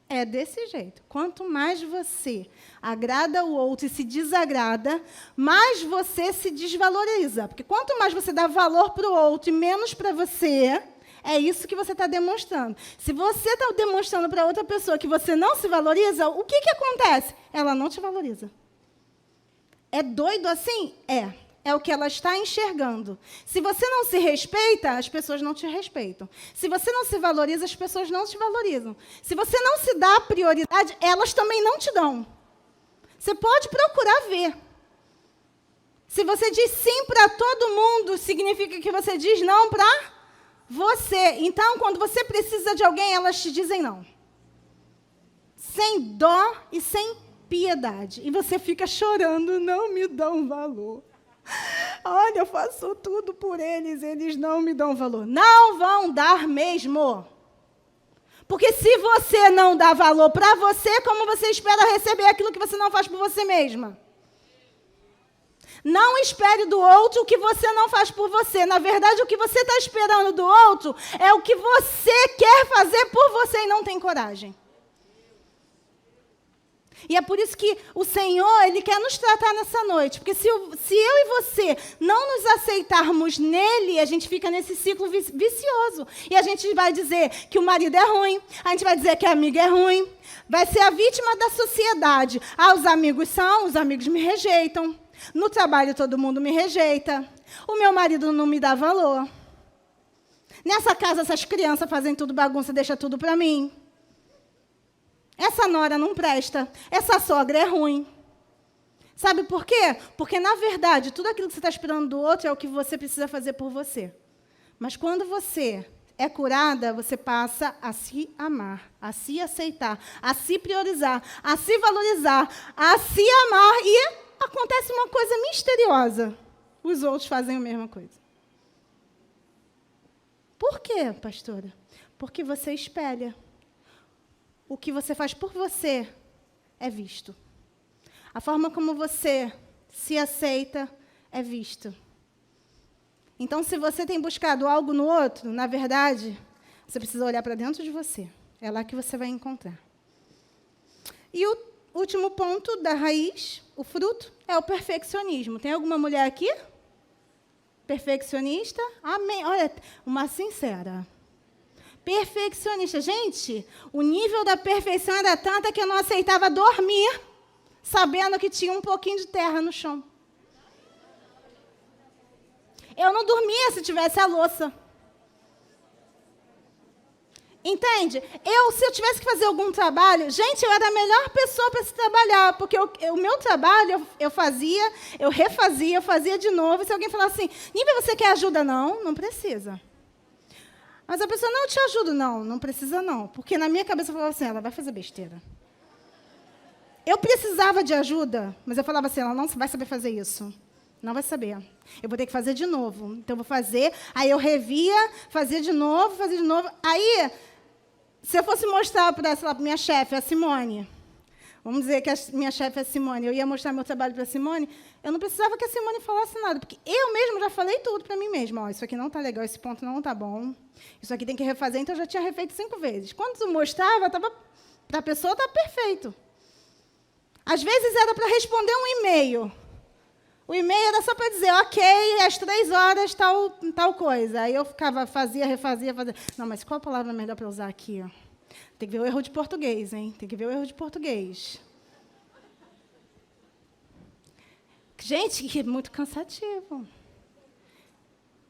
É desse jeito. Quanto mais você agrada o outro e se desagrada, mais você se desvaloriza. Porque quanto mais você dá valor para o outro e menos para você, é isso que você está demonstrando. Se você está demonstrando para outra pessoa que você não se valoriza, o que acontece? Ela não te valoriza. É doido assim? É. É o que ela está enxergando. Se você não se respeita, as pessoas não te respeitam. Se você não se valoriza, as pessoas não te valorizam. Se você não se dá prioridade, elas também não te dão. Você pode procurar ver. Se você diz sim para todo mundo, significa que você diz não para você. Então, quando você precisa de alguém, elas te dizem não. Sem dó e sem piedade. E você fica chorando, não me dão valor. Olha, eu faço tudo por eles, eles não me dão valor. Não vão dar mesmo. Porque se você não dá valor para você, como você espera receber aquilo que você não faz por você mesma? Não espere do outro o que você não faz por você. Na verdade, o que você está esperando do outro é o que você quer fazer por você e não tem coragem. E é por isso que o Senhor, Ele quer nos tratar nessa noite. Porque se eu e você não nos aceitarmos nele, a gente fica nesse ciclo vicioso. E a gente vai dizer que o marido é ruim, a gente vai dizer que a amiga é ruim, vai ser a vítima da sociedade. Ah, os amigos me rejeitam. No trabalho todo mundo me rejeita. O meu marido não me dá valor. Nessa casa essas crianças fazem tudo bagunça, deixa tudo para mim. Essa nora não presta, essa sogra é ruim. Sabe por quê? Porque, na verdade, tudo aquilo que você está esperando do outro é o que você precisa fazer por você. Mas quando você é curada, você passa a se amar, a se aceitar, a se priorizar, a se valorizar, a se amar e acontece uma coisa misteriosa. Os outros fazem a mesma coisa. Por quê, pastora? Porque você espelha. O que você faz por você é visto. A forma como você se aceita é visto. Então, se você tem buscado algo no outro, na verdade, você precisa olhar para dentro de você. É lá que você vai encontrar. E o último ponto da raiz, o fruto, é o perfeccionismo. Tem alguma mulher aqui? Perfeccionista? Amém. Olha, uma sincera. Perfeccionista. Gente, o nível da perfeição era tanta que eu não aceitava dormir sabendo que tinha um pouquinho de terra no chão. Eu não dormia se tivesse a louça. Entende? Se eu tivesse que fazer algum trabalho, gente, eu era a melhor pessoa para se trabalhar, porque o meu trabalho eu fazia, eu refazia, eu fazia de novo. E se alguém falasse assim, Nívia, você quer ajuda? Não, não precisa. Mas a pessoa, não, eu te ajudo. Não, não precisa não. Porque na minha cabeça eu falava assim, ela vai fazer besteira. Eu precisava de ajuda, mas eu falava assim, ela não vai saber fazer isso. Não vai saber. Eu vou ter que fazer de novo. Então, eu vou fazer, aí eu revia, fazia de novo. Aí, se eu fosse mostrar para, sei lá, minha chefe, a Simone, vamos dizer que a minha chefe é a Simone, eu ia mostrar meu trabalho para a Simone, eu não precisava que a Simone falasse nada, porque eu mesma já falei tudo para mim mesma. Ó, isso aqui não está legal, esse ponto não está bom, isso aqui tem que refazer, então eu já tinha refeito 5 vezes. Quando eu mostrava, estava Para a pessoa está perfeito. Às vezes era para responder um e-mail. O e-mail era só para dizer, ok, às 3 horas, tal coisa. Aí eu ficava, fazia. Não, mas qual a palavra melhor para usar aqui? Tem que ver o erro de português, hein? Tem que ver o erro de português. Gente, que é muito cansativo.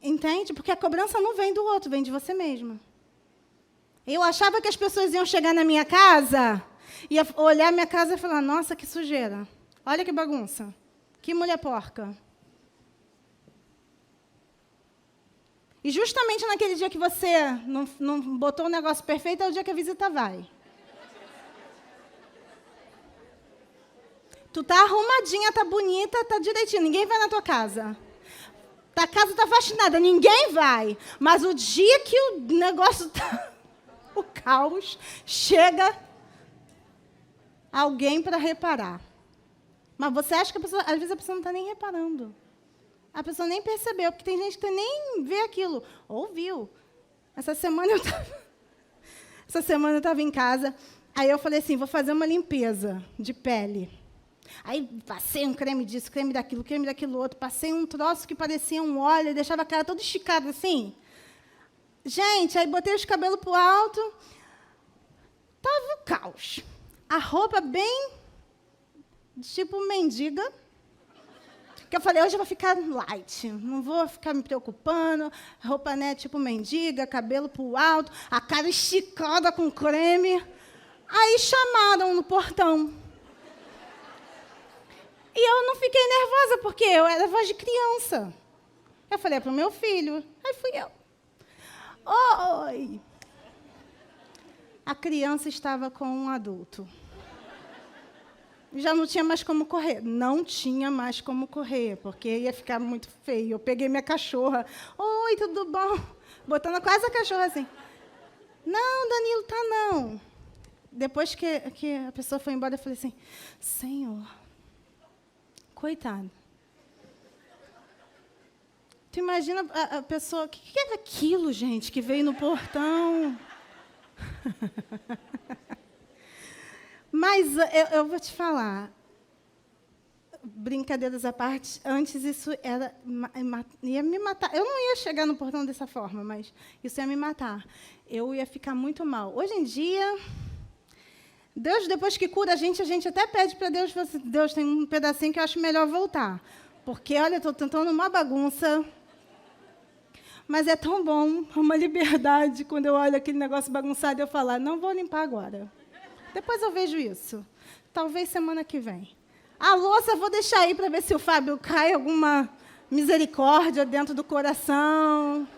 Entende? Porque a cobrança não vem do outro, vem de você mesma. Eu achava que as pessoas iam chegar na minha casa, ia olhar a minha casa e falar, nossa, que sujeira. Olha que bagunça. Que mulher porca. E justamente naquele dia que você não botou o negócio perfeito, é o dia que a visita vai. Tu tá arrumadinha, tá bonita, tá direitinho, ninguém vai na tua casa. A casa tá faxinada, ninguém vai. Mas o dia que o negócio tá... o caos, chega alguém para reparar. Mas você acha que às vezes a pessoa não está nem reparando. A pessoa nem percebeu, porque tem gente que nem vê aquilo. Ouviu. Essa semana eu estava em casa, aí eu falei assim, vou fazer uma limpeza de pele. Aí passei um creme disso, creme daquilo outro, passei um troço que parecia um óleo, e deixava a cara toda esticada assim. Gente, aí botei os cabelos para o alto, estava o caos. A roupa bem, tipo mendiga, que eu falei, hoje eu vou ficar light, não vou ficar me preocupando, roupa, né, tipo mendiga, cabelo para o alto, a cara esticada com creme. Aí chamaram no portão. E eu não fiquei nervosa, porque eu era voz de criança. Eu falei, é para o meu filho. Aí fui eu. Oi! A criança estava com um adulto. Já não tinha mais como correr. Não tinha mais como correr, porque ia ficar muito feio. Eu peguei minha cachorra. Oi, tudo bom? Botando quase a cachorra assim. Não, Danilo, tá não. Depois que a pessoa foi embora, eu falei assim, Senhor, coitado. Tu imagina a pessoa... O que era aquilo, gente, que veio no portão? Mas eu vou te falar. Brincadeiras à parte, antes isso ia me matar. Eu não ia chegar no portão dessa forma, mas isso ia me matar. Eu ia ficar muito mal. Hoje em dia, Deus, depois que cura a gente até pede para Deus, Deus, tem um pedacinho que eu acho melhor voltar. Porque, olha, eu estou tentando uma bagunça... Mas é tão bom, uma liberdade, quando eu olho aquele negócio bagunçado, eu falar, não vou limpar agora. Depois eu vejo isso. Talvez semana que vem. A louça, vou deixar aí para ver se o Fábio cai alguma misericórdia dentro do coração.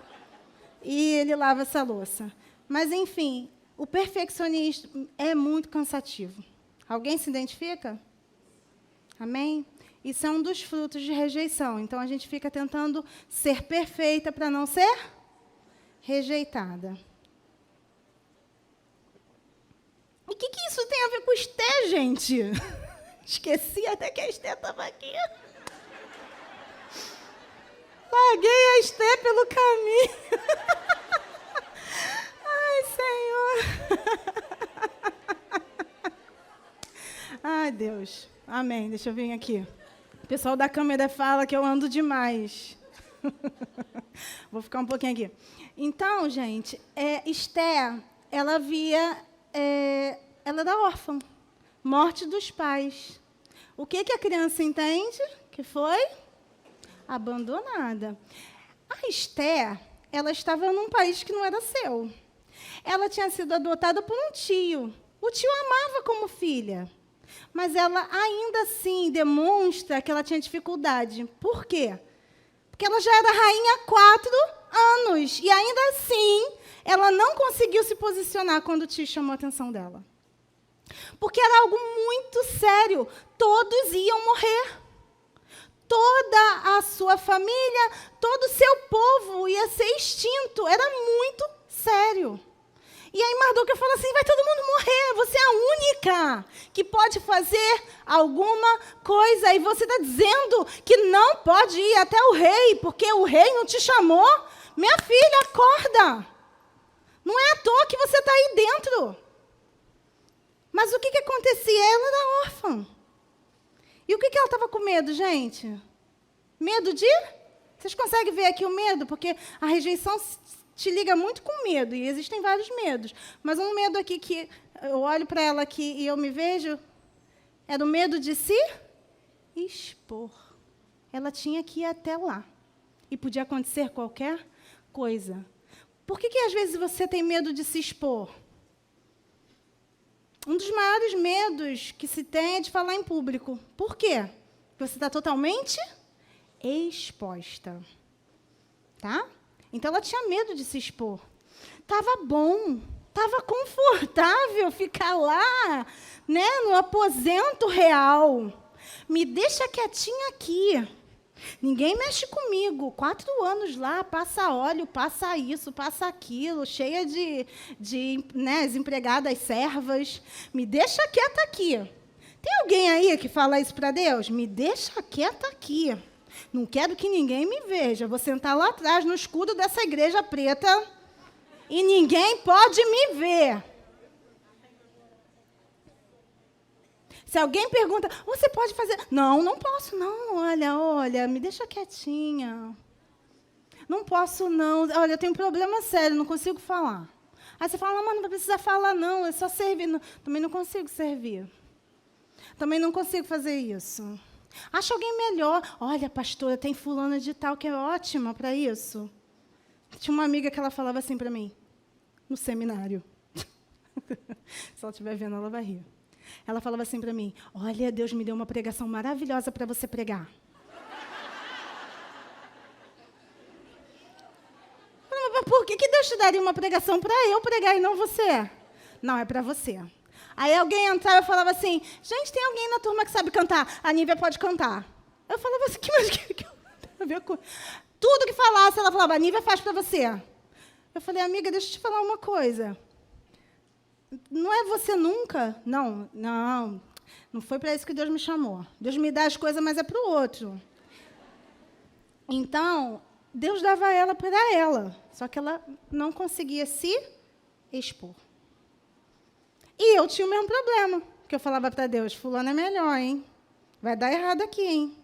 E ele lava essa louça. Mas, enfim, o perfeccionismo é muito cansativo. Alguém se identifica? Amém? Isso é um dos frutos de rejeição. Então, a gente fica tentando ser perfeita para não ser rejeitada. E o que isso tem a ver com Esté, gente? Esqueci até que a Esté estava aqui. Larguei a Esté pelo caminho. Ai, Senhor. Ai, Deus. Amém. Deixa eu vir aqui. O pessoal da câmera fala que eu ando demais. Vou ficar um pouquinho aqui. Então, gente, Esté, ela era órfã. Morte dos pais. O que a criança entende? Que foi abandonada. A Esté, ela estava num país que não era seu. Ela tinha sido adotada por um tio. O tio amava como filha. Mas ela ainda assim demonstra que ela tinha dificuldade. Por quê? Porque ela já era rainha há 4 anos. E ainda assim, ela não conseguiu se posicionar quando o tio chamou a atenção dela. Porque era algo muito sério. Todos iam morrer. Toda a sua família, todo o seu povo ia ser extinto. Era muito sério. E aí Mardoqueu fala assim, vai todo mundo morrer, você é a única que pode fazer alguma coisa. E você está dizendo que não pode ir até o rei, porque o rei não te chamou? Minha filha, acorda. Não é à toa que você está aí dentro. Mas o que acontecia? Ela era órfã. E o que ela estava com medo, gente? Medo de? Vocês conseguem ver aqui o medo? Porque a rejeição te liga muito com medo, e existem vários medos. Mas um medo aqui que eu olho para ela aqui e eu me vejo, era o medo de se expor. Ela tinha que ir até lá. E podia acontecer qualquer coisa. Por que às vezes você tem medo de se expor? Um dos maiores medos que se tem é de falar em público. Por quê? Porque você está totalmente exposta. Tá? Então, ela tinha medo de se expor. Estava bom, estava confortável ficar lá, né, no aposento real. Me deixa quietinha aqui. Ninguém mexe comigo. 4 anos lá, passa óleo, passa isso, passa aquilo, cheia de né, desempregadas servas. Me deixa quieta aqui. Tem alguém aí que fala isso para Deus? Me deixa quieta aqui. Não quero que ninguém me veja. Vou sentar lá atrás, no escudo dessa igreja preta, e ninguém pode me ver. Se alguém pergunta, você pode fazer? Não, não posso, não. Olha, me deixa quietinha. Não posso, não. Olha, eu tenho um problema sério, não consigo falar. Aí você fala, não, mas não precisa falar, não, é só servir. Não, também não consigo servir. Também não consigo fazer isso. Acha alguém melhor. Olha, pastora, tem fulana de tal que é ótima para isso. Tinha uma amiga que ela falava assim para mim, no seminário. Se ela estiver vendo, ela vai rir. Ela falava assim para mim, olha, Deus me deu uma pregação maravilhosa para você pregar. Mas por que Deus te daria uma pregação para eu pregar e não você? Não, é para você. Aí alguém entrava e falava assim, gente, tem alguém na turma que sabe cantar? A Nívia pode cantar. Eu falava assim, mas que eu tenho a ver com... Tudo que falasse, ela falava, a Nívia faz para você. Eu falei, amiga, deixa eu te falar uma coisa. Não é você nunca? Não foi para isso que Deus me chamou. Deus me dá as coisas, mas é para o outro. Então, Deus dava ela para ela, só que ela não conseguia se expor. E eu tinha o mesmo problema, que eu falava para Deus, fulano é melhor, hein? Vai dar errado aqui, hein?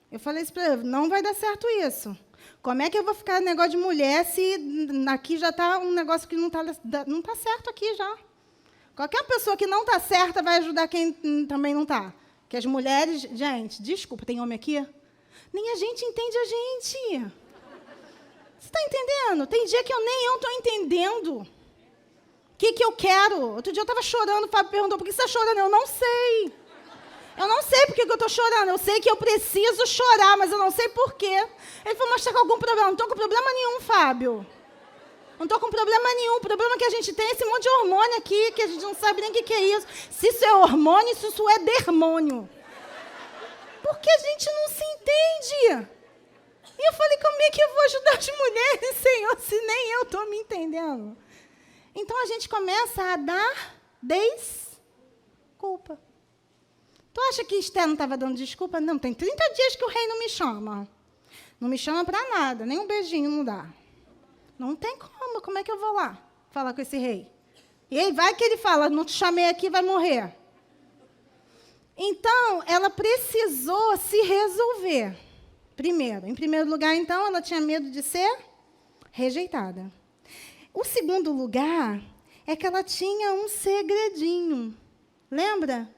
Eu falei isso para ele, não vai dar certo isso. Como é que eu vou ficar no negócio de mulher se aqui já está um negócio que não está certo aqui já? Qualquer pessoa que não está certa vai ajudar quem também não está. Que as mulheres... Gente, desculpa, tem homem aqui? Nem a gente entende a gente. Você está entendendo? Tem dia que nem eu estou entendendo. O que eu quero? Outro dia eu estava chorando, o Fábio perguntou, por que você está chorando? Eu não sei. Eu não sei por que eu estou chorando. Eu sei que eu preciso chorar, mas eu não sei por quê. Ele falou, mas está com algum problema? Não estou com problema nenhum, Fábio. Não estou com problema nenhum. O problema que a gente tem é esse monte de hormônio aqui, que a gente não sabe nem o que é isso. Se isso é hormônio, se isso é dermônio. Porque a gente não se entende. E eu falei, como é que eu vou ajudar as mulheres, Senhor, se nem eu estou me entendendo? Então, a gente começa a dar desculpa. Tu acha que Esther não estava dando desculpa? Não, tem 30 dias que o rei não me chama. Não me chama para nada, nem um beijinho não dá. Não tem como é que eu vou lá falar com esse rei? E aí vai que ele fala, não te chamei aqui, vai morrer. Então, ela precisou se resolver. Em primeiro lugar, então, ela tinha medo de ser rejeitada. O segundo lugar é que ela tinha um segredinho. Lembra?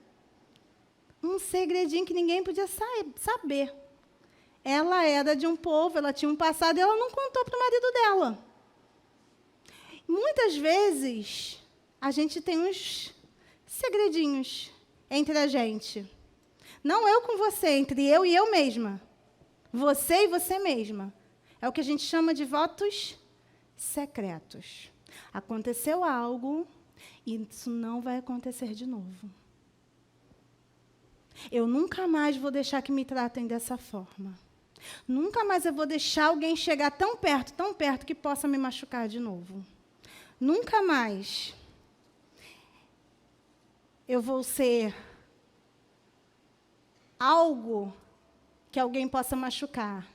Um segredinho que ninguém podia saber. Ela era de um povo, ela tinha um passado, e ela não contou para o marido dela. Muitas vezes, a gente tem uns segredinhos entre a gente. Não eu com você, entre eu e eu mesma. Você e você mesma. É o que a gente chama de votos secretos. Aconteceu algo e isso não vai acontecer de novo. Eu nunca mais vou deixar que me tratem dessa forma. Nunca mais eu vou deixar alguém chegar tão perto que possa me machucar de novo. Nunca mais eu vou ser algo que alguém possa machucar.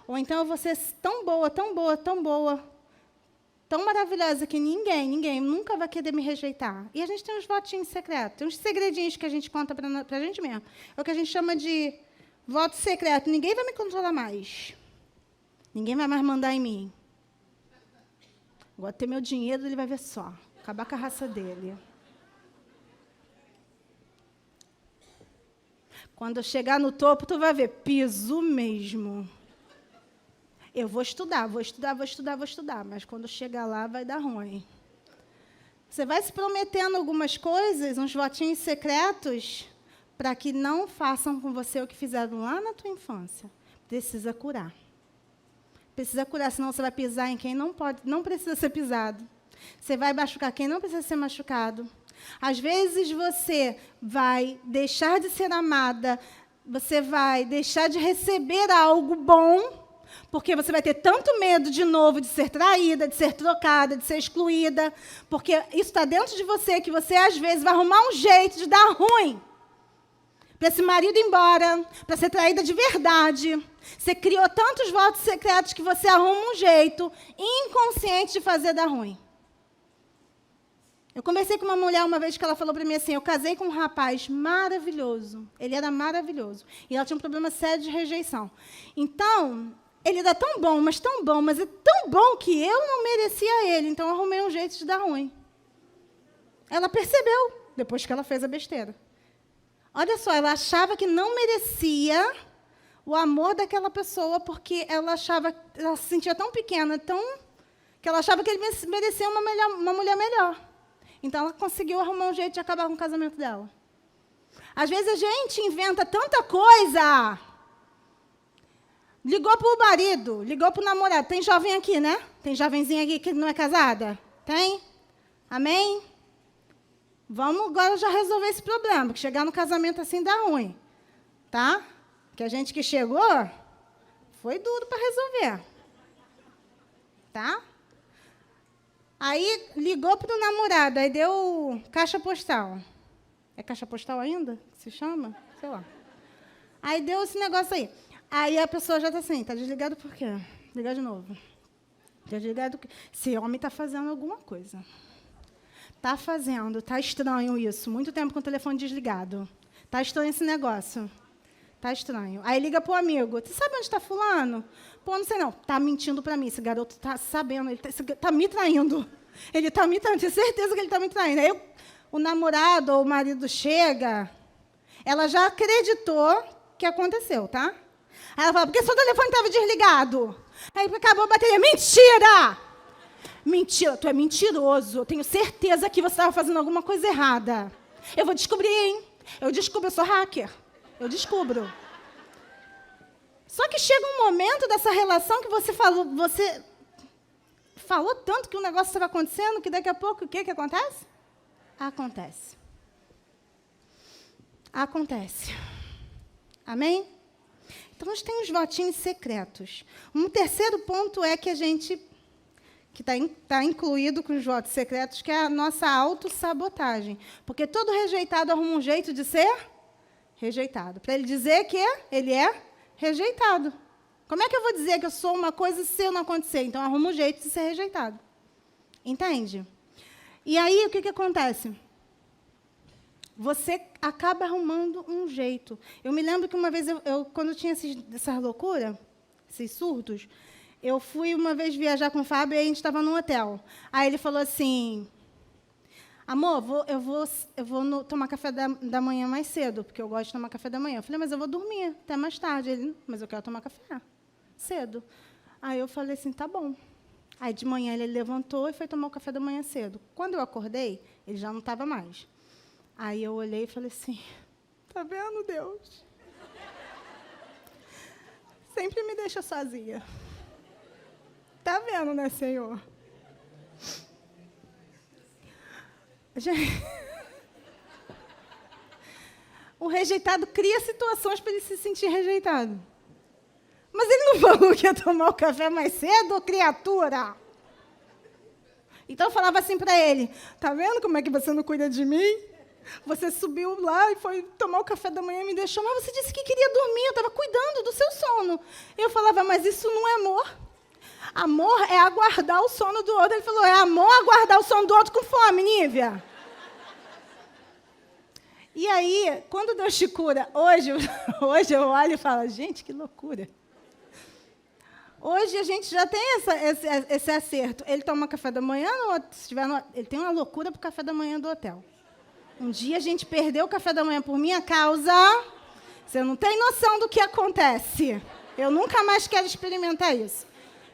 Ou então eu vou ser tão boa, tão maravilhosa que ninguém nunca vai querer me rejeitar. E a gente tem uns votinhos secretos, tem uns segredinhos que a gente conta para a gente mesmo. É o que a gente chama de voto secreto. Ninguém vai me controlar mais. Ninguém vai mais mandar em mim. Agora, ter meu dinheiro, ele vai ver só. Acabar com a raça dele. Quando eu chegar no topo, tu vai ver, piso mesmo. Eu vou estudar, mas quando chegar lá, vai dar ruim. Você vai se prometendo algumas coisas, uns votinhos secretos, para que não façam com você o que fizeram lá na tua infância. Precisa curar. Precisa curar, senão você vai pisar em quem não precisa ser pisado. Você vai machucar quem não precisa ser machucado. Às vezes você vai deixar de ser amada, você vai deixar de receber algo bom, porque você vai ter tanto medo de novo de ser traída, de ser trocada, de ser excluída, porque isso está dentro de você, que você, às vezes, vai arrumar um jeito de dar ruim para esse marido ir embora, para ser traída de verdade. Você criou tantos votos secretos que você arruma um jeito inconsciente de fazer dar ruim. Eu conversei com uma mulher uma vez que ela falou para mim assim, eu casei com um rapaz maravilhoso, ele era maravilhoso, e ela tinha um problema sério de rejeição. Então, ele era tão bom, mas é tão bom que eu não merecia ele, então eu arrumei um jeito de dar ruim. Ela percebeu, depois que ela fez a besteira. Olha só, ela achava que não merecia o amor daquela pessoa, porque ela se sentia tão pequena, que ela achava que ele merecia uma mulher melhor. Então, ela conseguiu arrumar um jeito de acabar com o casamento dela. Às vezes, a gente inventa tanta coisa. Ligou para o marido, ligou para o namorado. Tem jovem aqui, né? Tem jovenzinha aqui que não é casada? Tem? Amém? Vamos agora já resolver esse problema, porque chegar no casamento assim dá ruim. Tá? Que a gente que chegou, foi duro para resolver. Tá? Aí, ligou para o namorado, aí deu caixa postal. É caixa postal ainda? Que se chama? Sei lá. Aí deu esse negócio aí. Aí a pessoa já está assim, está desligado por quê? Ligar de novo. Está desligado por quê? Esse homem está fazendo alguma coisa. Está fazendo, está estranho isso. Muito tempo com o telefone desligado. Está estranho esse negócio. Está estranho. Aí liga para o amigo. Você sabe onde está fulano? Pô, não sei não. Está mentindo para mim. Esse garoto está sabendo. Ele está me traindo. Ele está me traindo. Tenho certeza que ele está me traindo. Aí o namorado ou o marido chega. Ela já acreditou que aconteceu, tá? Aí ela fala, porque seu telefone estava desligado. Aí acabou a bateria. Mentira! Mentira, tu é mentiroso. Eu tenho certeza que você estava fazendo alguma coisa errada. Eu vou descobrir, hein? Eu descubro, eu sou hacker. Eu descubro. Só que chega um momento dessa relação que você falou tanto que o negócio estava acontecendo, que daqui a pouco o que acontece? Acontece. Acontece. Amém? Então, a gente tem uns votinhos secretos. Um terceiro ponto é que a gente, que está incluído com os votos secretos, que é a nossa autossabotagem. Porque todo rejeitado arruma um jeito de ser rejeitado. Para ele dizer que ele é rejeitado. Como é que eu vou dizer que eu sou uma coisa se eu não acontecer? Então, arruma um jeito de ser rejeitado. Entende? E aí, o que acontece? Você acaba arrumando um jeito. Eu me lembro que uma vez, quando eu tinha essas loucuras, esses surtos, eu fui uma vez viajar com o Fábio e a gente estava num hotel. Aí ele falou assim, amor, eu vou tomar café da manhã mais cedo, porque eu gosto de tomar café da manhã. Eu falei, mas eu vou dormir até mais tarde. Ele, mas eu quero tomar café cedo. Aí eu falei assim, tá bom. Aí de manhã ele levantou e foi tomar o café da manhã cedo. Quando eu acordei, ele já não estava mais. Aí eu olhei e falei assim, tá vendo, Deus? Sempre me deixa sozinha. Tá vendo, né, Senhor? O rejeitado cria situações para ele se sentir rejeitado. Mas ele não falou que ia tomar o café mais cedo, criatura? Então eu falava assim para ele, tá vendo como é que você não cuida de mim? Você subiu lá e foi tomar o café da manhã e me deixou, mas você disse que queria dormir, eu estava cuidando do seu sono. Eu falava, mas isso não é amor. Amor é aguardar o sono do outro. Ele falou, é amor aguardar o sono do outro com fome, Nívia. E aí, quando Deus te cura, hoje eu olho e falo, gente, que loucura. Hoje a gente já tem esse acerto. Ele toma café da manhã, ele tem uma loucura para o café da manhã do hotel. Um dia a gente perdeu o café da manhã por minha causa. Você não tem noção do que acontece. Eu nunca mais quero experimentar isso.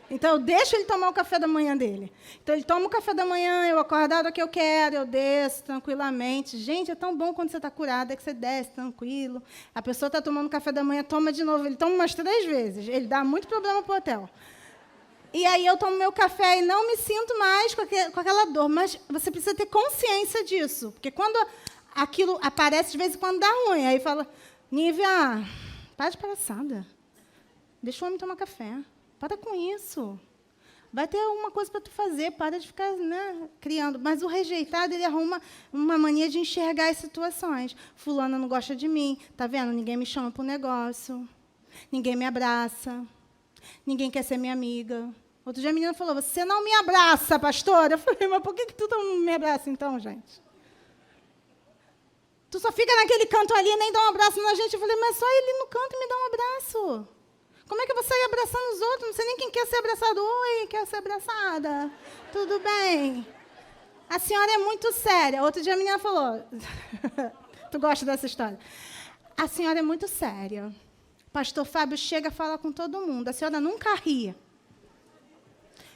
Então, eu deixo ele tomar o café da manhã dele. Então, ele toma o café da manhã, eu acordo a hora que eu quero, eu desço tranquilamente. Gente, é tão bom quando você está curada, que você desce tranquilo. A pessoa está tomando café da manhã, toma de novo. Ele toma umas 3 vezes. Ele dá muito problema para o hotel. E aí, eu tomo meu café e não me sinto mais com aquela dor. Mas você precisa ter consciência disso. Porque quando aquilo aparece, de vez em quando dá ruim. Aí fala, Nívia, para de palhaçada. Deixa o homem tomar café. Para com isso. Vai ter alguma coisa para tu fazer. Para de ficar, né, criando. Mas o rejeitado, ele arruma uma mania de enxergar as situações. Fulana não gosta de mim. Tá vendo? Ninguém me chama para o negócio. Ninguém me abraça. Ninguém quer ser minha amiga. Outro dia a menina falou, você não me abraça, pastora? Eu falei, mas por que tu não me abraça então, gente? Tu só fica naquele canto ali e nem dá um abraço na gente. Eu falei, mas só ele no canto me dá um abraço. Como é que eu vou sair abraçando os outros? Não sei nem quem quer ser abraçado. Oi, quer ser abraçada? Tudo bem? A senhora é muito séria. Outro dia a menina falou... Tu gosta dessa história? A senhora é muito séria. Pastor Fábio chega e fala com todo mundo. A senhora nunca ri.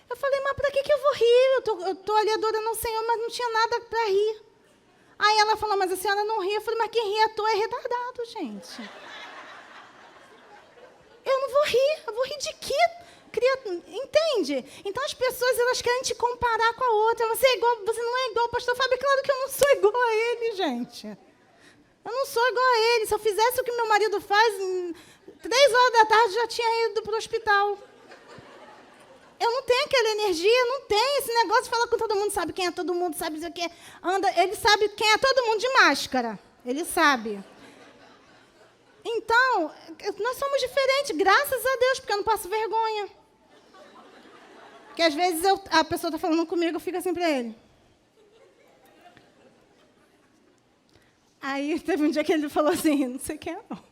Eu falei, mas para que eu vou rir? Eu estou ali adorando ao Senhor, mas não tinha nada para rir. Aí ela falou, mas a senhora não ri. Eu falei, mas quem ri à toa é retardado, gente. Eu não vou rir. Eu vou rir de quê? Entende? Então as pessoas elas querem te comparar com a outra. Você não é igual ao pastor Fábio. Claro que eu não sou igual a ele, gente. Eu não sou igual a ele. Se eu fizesse o que meu marido faz, 3 horas da tarde já tinha ido para o hospital. Eu não tenho aquela energia, não tenho esse negócio de falar com todo mundo, sabe quem é todo mundo, sabe o que anda. Ele sabe quem é todo mundo de máscara. Ele sabe. Então, nós somos diferentes, graças a Deus, porque eu não passo vergonha. Porque às vezes a pessoa está falando comigo, eu fico assim para ele. Aí teve um dia que ele falou assim, não sei quem é não.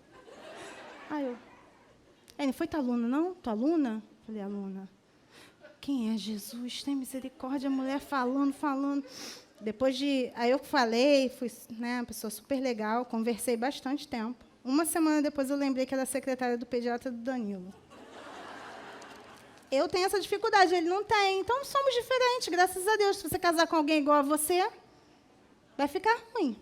Aí ele foi tua aluna, não? Tua aluna? Eu falei, aluna. Quem é Jesus? Tem misericórdia, a mulher falando. Aí eu falei, fui, né, uma pessoa super legal, conversei bastante tempo. Uma semana depois eu lembrei que era a secretária do pediatra do Danilo. Eu tenho essa dificuldade, ele não tem. Então, somos diferentes, graças a Deus. Se você casar com alguém igual a você, vai ficar ruim.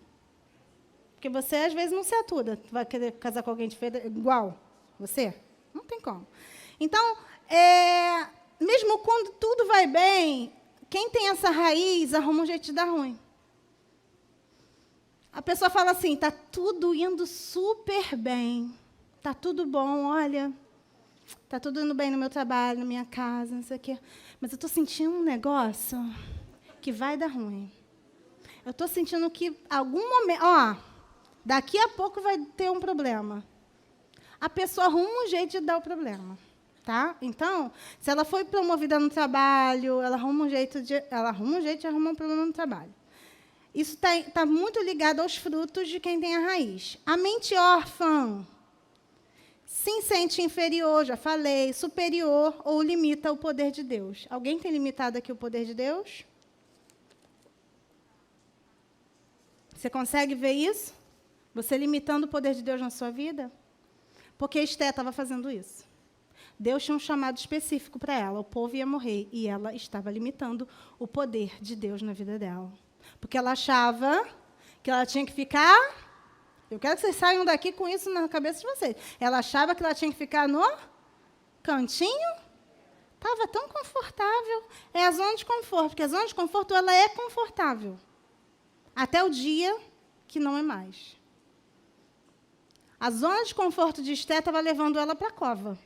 Porque você, às vezes, não se atura. Vai querer casar com alguém igual você? Não tem como. Então, mesmo quando tudo vai bem, quem tem essa raiz arruma um jeito de dar ruim. A pessoa fala assim, está tudo indo super bem, está tudo bom, olha, está tudo indo bem no meu trabalho, na minha casa, não sei o quê. Mas eu estou sentindo um negócio que vai dar ruim. Eu estou sentindo que algum momento, daqui a pouco vai ter um problema. A pessoa arruma um jeito de dar o problema. Tá? Então, se ela foi promovida no trabalho, ela arruma um jeito de arrumar um problema no trabalho. Isso está muito ligado aos frutos de quem tem a raiz. A mente órfã se sente inferior, já falei, superior ou limita o poder de Deus. Alguém tem limitado aqui o poder de Deus? Você consegue ver isso? Você limitando o poder de Deus na sua vida? Porque Esté estava fazendo isso. Deus tinha um chamado específico para ela, o povo ia morrer, e ela estava limitando o poder de Deus na vida dela. Porque ela achava que ela tinha que ficar... Eu quero que vocês saiam daqui com isso na cabeça de vocês. Ela achava que ela tinha que ficar no cantinho. Estava tão confortável. É a zona de conforto, porque a zona de conforto ela é confortável. Até o dia que não é mais. A zona de conforto de Esté estava levando ela para a cova.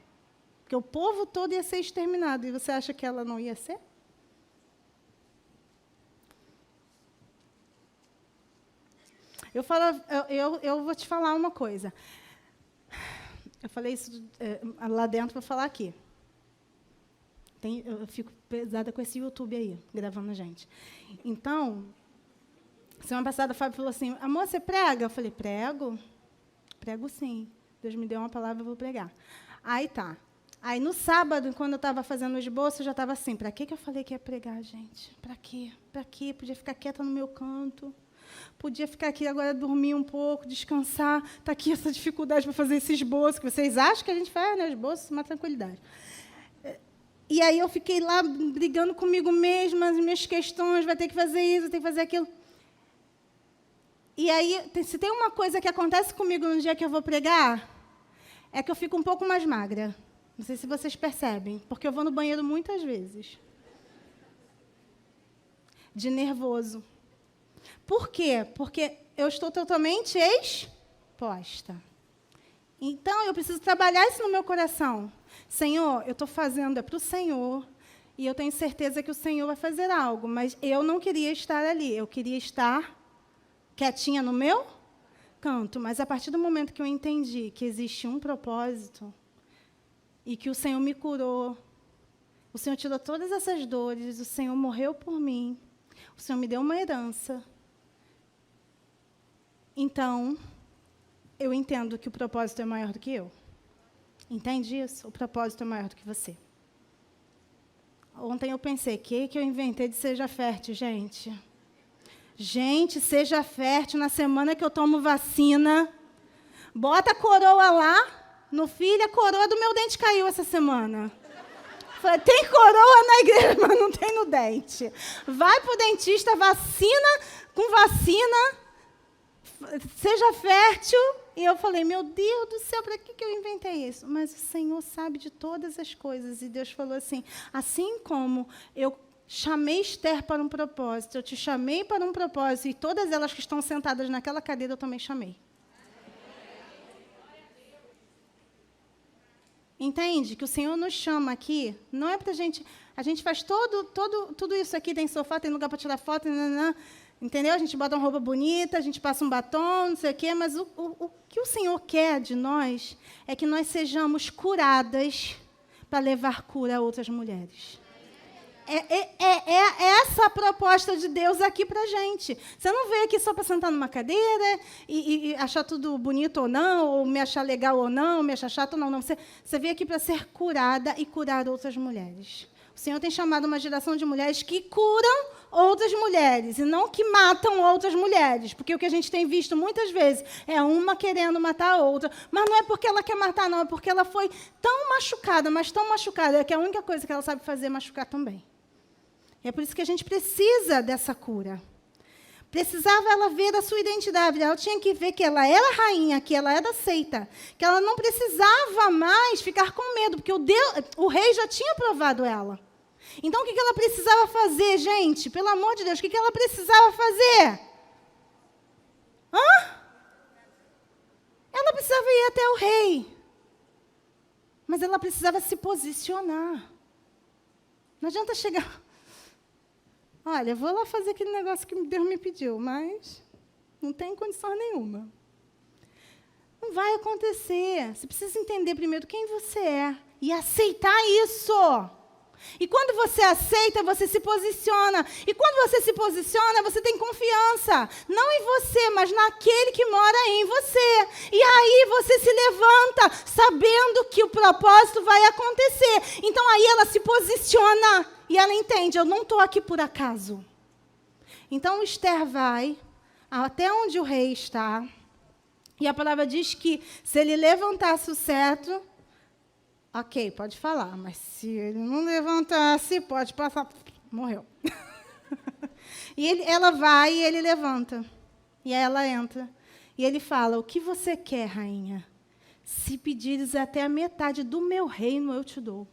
Porque o povo todo ia ser exterminado. E você acha que ela não ia ser? Eu vou te falar uma coisa. Eu falei isso lá dentro, vou falar aqui. Eu fico pesada com esse YouTube aí, gravando a gente. Então, semana passada, o Fábio falou assim, amor, você prega? Eu falei, prego? Prego sim. Deus me deu uma palavra, eu vou pregar. Aí tá. Aí, no sábado, quando eu estava fazendo o esboço, eu já estava assim, para que eu falei que ia pregar, gente? Para quê? Para quê? Podia ficar quieta no meu canto. Podia ficar aqui agora, dormir um pouco, descansar. Está aqui essa dificuldade para fazer esse esboço, que vocês acham que a gente faz, né? Esboço, uma tranquilidade. E aí eu fiquei lá brigando comigo mesma, as minhas questões, vai ter que fazer isso, vai ter que fazer aquilo. E aí, se tem uma coisa que acontece comigo no dia que eu vou pregar, é que eu fico um pouco mais magra. Não sei se vocês percebem, porque eu vou no banheiro muitas vezes. De nervoso. Por quê? Porque eu estou totalmente exposta. Então, eu preciso trabalhar isso no meu coração. Senhor, eu estou fazendo, é para o Senhor, e eu tenho certeza que o Senhor vai fazer algo, mas eu não queria estar ali, eu queria estar quietinha no meu canto. Mas, a partir do momento que eu entendi que existe um propósito, e que o Senhor me curou, o Senhor tirou todas essas dores, o Senhor morreu por mim, o Senhor me deu uma herança. Então, eu entendo que o propósito é maior do que eu. Entende isso? O propósito é maior do que você. Ontem eu pensei, que eu inventei de seja fértil, gente? Gente, seja fértil na semana que eu tomo vacina. Bota a coroa lá no filho, a coroa do meu dente caiu essa semana. Falei, tem coroa na igreja, mas não tem no dente. Vai para o dentista, vacina com vacina, seja fértil. E eu falei, meu Deus do céu, para que eu inventei isso? Mas o Senhor sabe de todas as coisas. E Deus falou assim como eu chamei Esther para um propósito, eu te chamei para um propósito, e todas elas que estão sentadas naquela cadeira eu também chamei. Entende? Que o Senhor nos chama aqui, não é para a gente faz tudo isso aqui, tem sofá, tem lugar para tirar foto, entendeu? A gente bota uma roupa bonita, a gente passa um batom, não sei o quê, mas o que o Senhor quer de nós é que nós sejamos curadas para levar cura a outras mulheres. É essa a proposta de Deus aqui para a gente. Você não veio aqui só para sentar numa cadeira e achar tudo bonito ou não, ou me achar legal ou não, me achar chato ou não. Não. Você veio aqui para ser curada e curar outras mulheres. O Senhor tem chamado uma geração de mulheres que curam outras mulheres e não que matam outras mulheres. Porque o que a gente tem visto muitas vezes é uma querendo matar a outra. Mas não é porque ela quer matar, não. É porque ela foi tão machucada, mas tão machucada, que a única coisa que ela sabe fazer é machucar também. E é por isso que a gente precisa dessa cura. Precisava ela ver a sua identidade. Ela tinha que ver que ela era rainha, que ela era aceita, que ela não precisava mais ficar com medo, porque o rei já tinha provado ela. Então, o que ela precisava fazer, gente? Pelo amor de Deus, o que ela precisava fazer? Ela precisava ir até o rei. Mas ela precisava se posicionar. Não adianta chegar... Olha, vou lá fazer aquele negócio que Deus me pediu, mas não tem condição nenhuma. Não vai acontecer. Você precisa entender primeiro quem você é e aceitar isso. E quando você aceita, você se posiciona. E quando você se posiciona, você tem confiança. Não em você, mas naquele que mora em você. E aí você se levanta, sabendo que o propósito vai acontecer. Então aí ela se posiciona e ela entende, eu não estou aqui por acaso. Então Esther vai até onde o rei está. E a palavra diz que se ele levantasse o cetro... Ok, pode falar, mas se ele não levantasse, pode passar. Morreu. E ela vai e ele levanta. E aí ela entra. E ele fala, o que você quer, rainha? Se pedires até a metade do meu reino, eu te dou.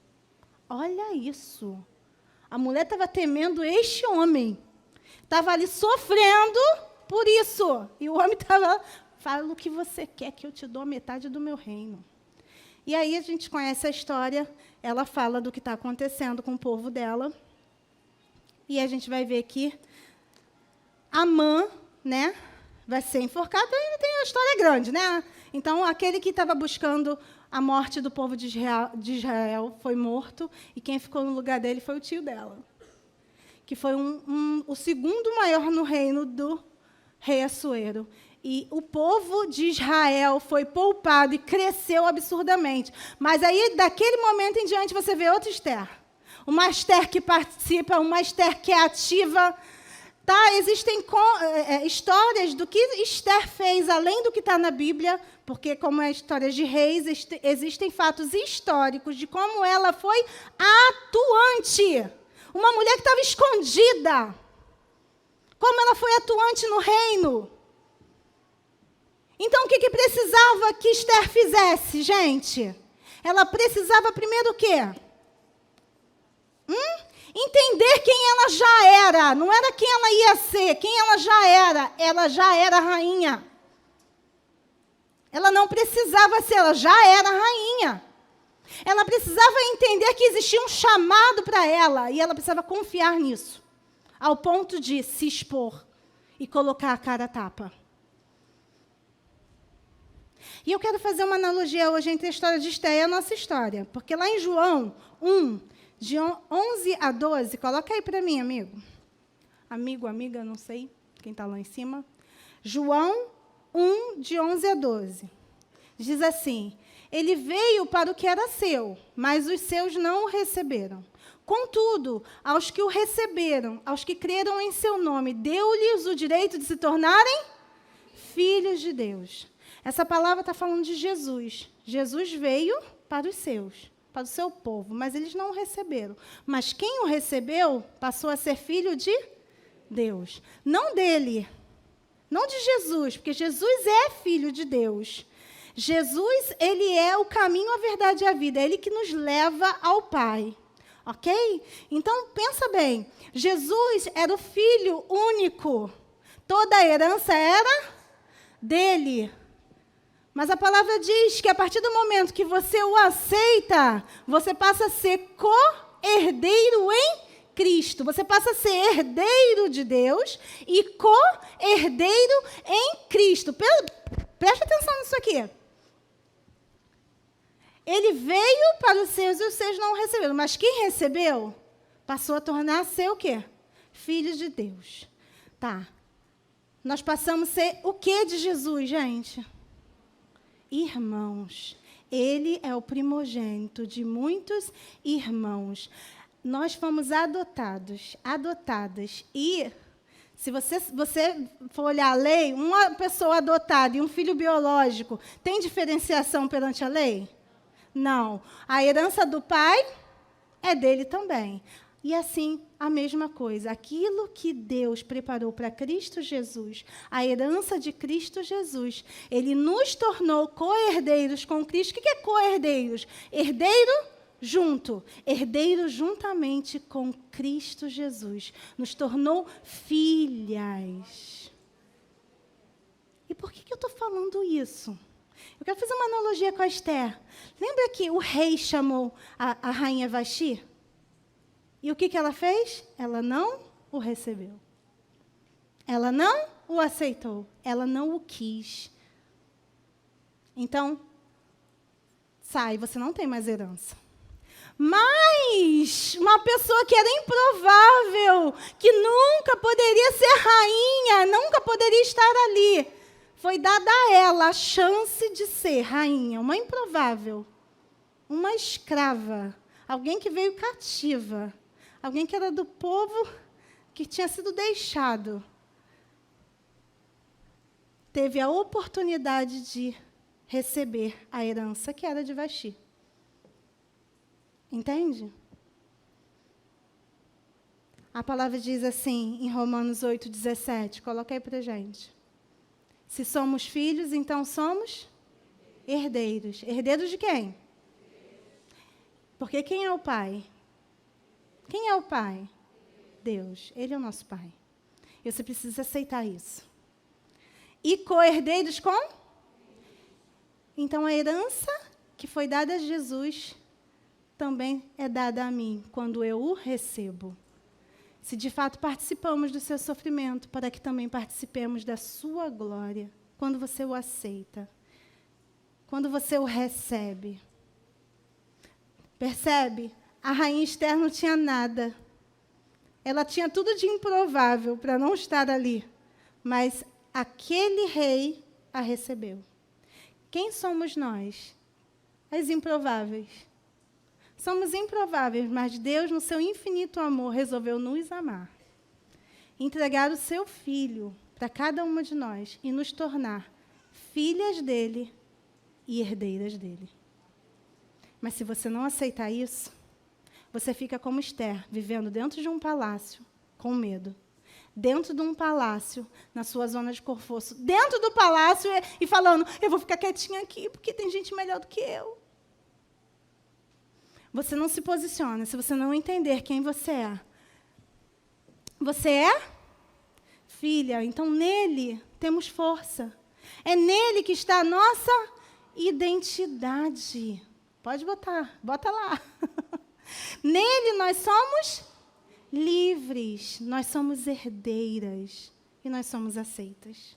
Olha isso. A mulher estava temendo este homem. Estava ali sofrendo por isso. E o homem estava, fala o que você quer, que eu te dou a metade do meu reino. E aí a gente conhece a história, ela fala do que está acontecendo com o povo dela. E a gente vai ver que Amã, vai ser enforcado, ainda tem a história grande, né? Então, aquele que estava buscando a morte do povo de Israel, foi morto, e quem ficou no lugar dele foi o tio dela, que foi o segundo maior no reino do rei Assuero. E o povo de Israel foi poupado e cresceu absurdamente. Mas aí, daquele momento em diante, você vê outra Esther. Uma Esther que participa, uma Esther que é ativa. Tá? Existem histórias do que Esther fez, além do que está na Bíblia, porque, como é história de reis, existem fatos históricos de como ela foi atuante. Uma mulher que estava escondida. Como ela foi atuante no reino. Então, o que precisava que Esther fizesse, gente? Ela precisava primeiro o quê? Entender quem ela já era. Não era quem ela ia ser, quem ela já era. Ela já era rainha. Ela não precisava ser, ela já era rainha. Ela precisava entender que existia um chamado para ela, e ela precisava confiar nisso, ao ponto de se expor e colocar a cara a tapa. E eu quero fazer uma analogia hoje entre a história de Esther e a nossa história. Porque lá em João 1, de 11 a 12, coloca aí para mim, amigo. Amigo, amiga, não sei quem está lá em cima. João 1, de 11 a 12. Diz assim: ele veio para o que era seu, mas os seus não o receberam. Contudo, aos que o receberam, aos que creram em seu nome, deu-lhes o direito de se tornarem filhos de Deus. Essa palavra está falando de Jesus. Jesus veio para os seus, para o seu povo, mas eles não o receberam. Mas quem o recebeu passou a ser filho de Deus. Não dele, não de Jesus, porque Jesus é filho de Deus. Jesus, ele é o caminho, a verdade e a vida. É ele que nos leva ao Pai. Ok? Então, pensa bem. Jesus era o filho único. Toda a herança era dele. Mas a palavra diz que a partir do momento que você o aceita, você passa a ser co-herdeiro em Cristo. Você passa a ser herdeiro de Deus e co-herdeiro em Cristo. Preste atenção nisso aqui. Ele veio para os seus e os seus não o receberam. Mas quem recebeu, passou a tornar-se o quê? Filhos de Deus. Tá. Nós passamos a ser o quê de Jesus, gente? Irmãos. Ele é o primogênito de muitos irmãos. Nós fomos adotadas. E, se você for olhar a lei, uma pessoa adotada e um filho biológico, tem diferenciação perante a lei? Não. A herança do pai é dele também. E assim, a mesma coisa. Aquilo que Deus preparou para Cristo Jesus, a herança de Cristo Jesus, ele nos tornou co-herdeiros com Cristo. O que é co-herdeiros? Herdeiro junto. Herdeiro juntamente com Cristo Jesus. Nos tornou filhas. E por que eu estou falando isso? Eu quero fazer uma analogia com a Esther. Lembra que o rei chamou a rainha Vasti? E o que ela fez? Ela não o recebeu. Ela não o aceitou. Ela não o quis. Então, sai, você não tem mais herança. Mas uma pessoa que era improvável, que nunca poderia ser rainha, nunca poderia estar ali, foi dada a ela a chance de ser rainha, uma improvável, uma escrava, alguém que veio cativa, alguém que era do povo que tinha sido deixado. Teve a oportunidade de receber a herança que era de Vasti. Entende? A palavra diz assim, em Romanos 8:17, coloca aí para a gente. Se somos filhos, então somos herdeiros. Herdeiros de quem? Porque quem é o pai? Quem é o pai? Deus. Ele é o nosso pai. E você precisa aceitar isso. E co-herdeiros com? Então, a herança que foi dada a Jesus também é dada a mim, quando eu o recebo. Se de fato participamos do seu sofrimento, para que também participemos da sua glória, quando você o aceita. quando você o recebe. Percebe? A rainha Esther não tinha nada. Ela tinha tudo de improvável para não estar ali. Mas aquele rei a recebeu. Quem somos nós? As improváveis. Somos improváveis, mas Deus, no seu infinito amor, resolveu nos amar. Entregar o seu Filho para cada uma de nós e nos tornar filhas dele e herdeiras dele. Mas se você não aceitar isso, você fica como Esther, vivendo dentro de um palácio, com medo. Dentro de um palácio, na sua zona de conforto. Dentro do palácio e falando, eu vou ficar quietinha aqui, porque tem gente melhor do que eu. Você não se posiciona se você não entender quem você é. Você é filha, então nele temos força. É nele que está a nossa identidade. Pode botar, bota lá. Nele nós somos livres, nós somos herdeiras e nós somos aceitas.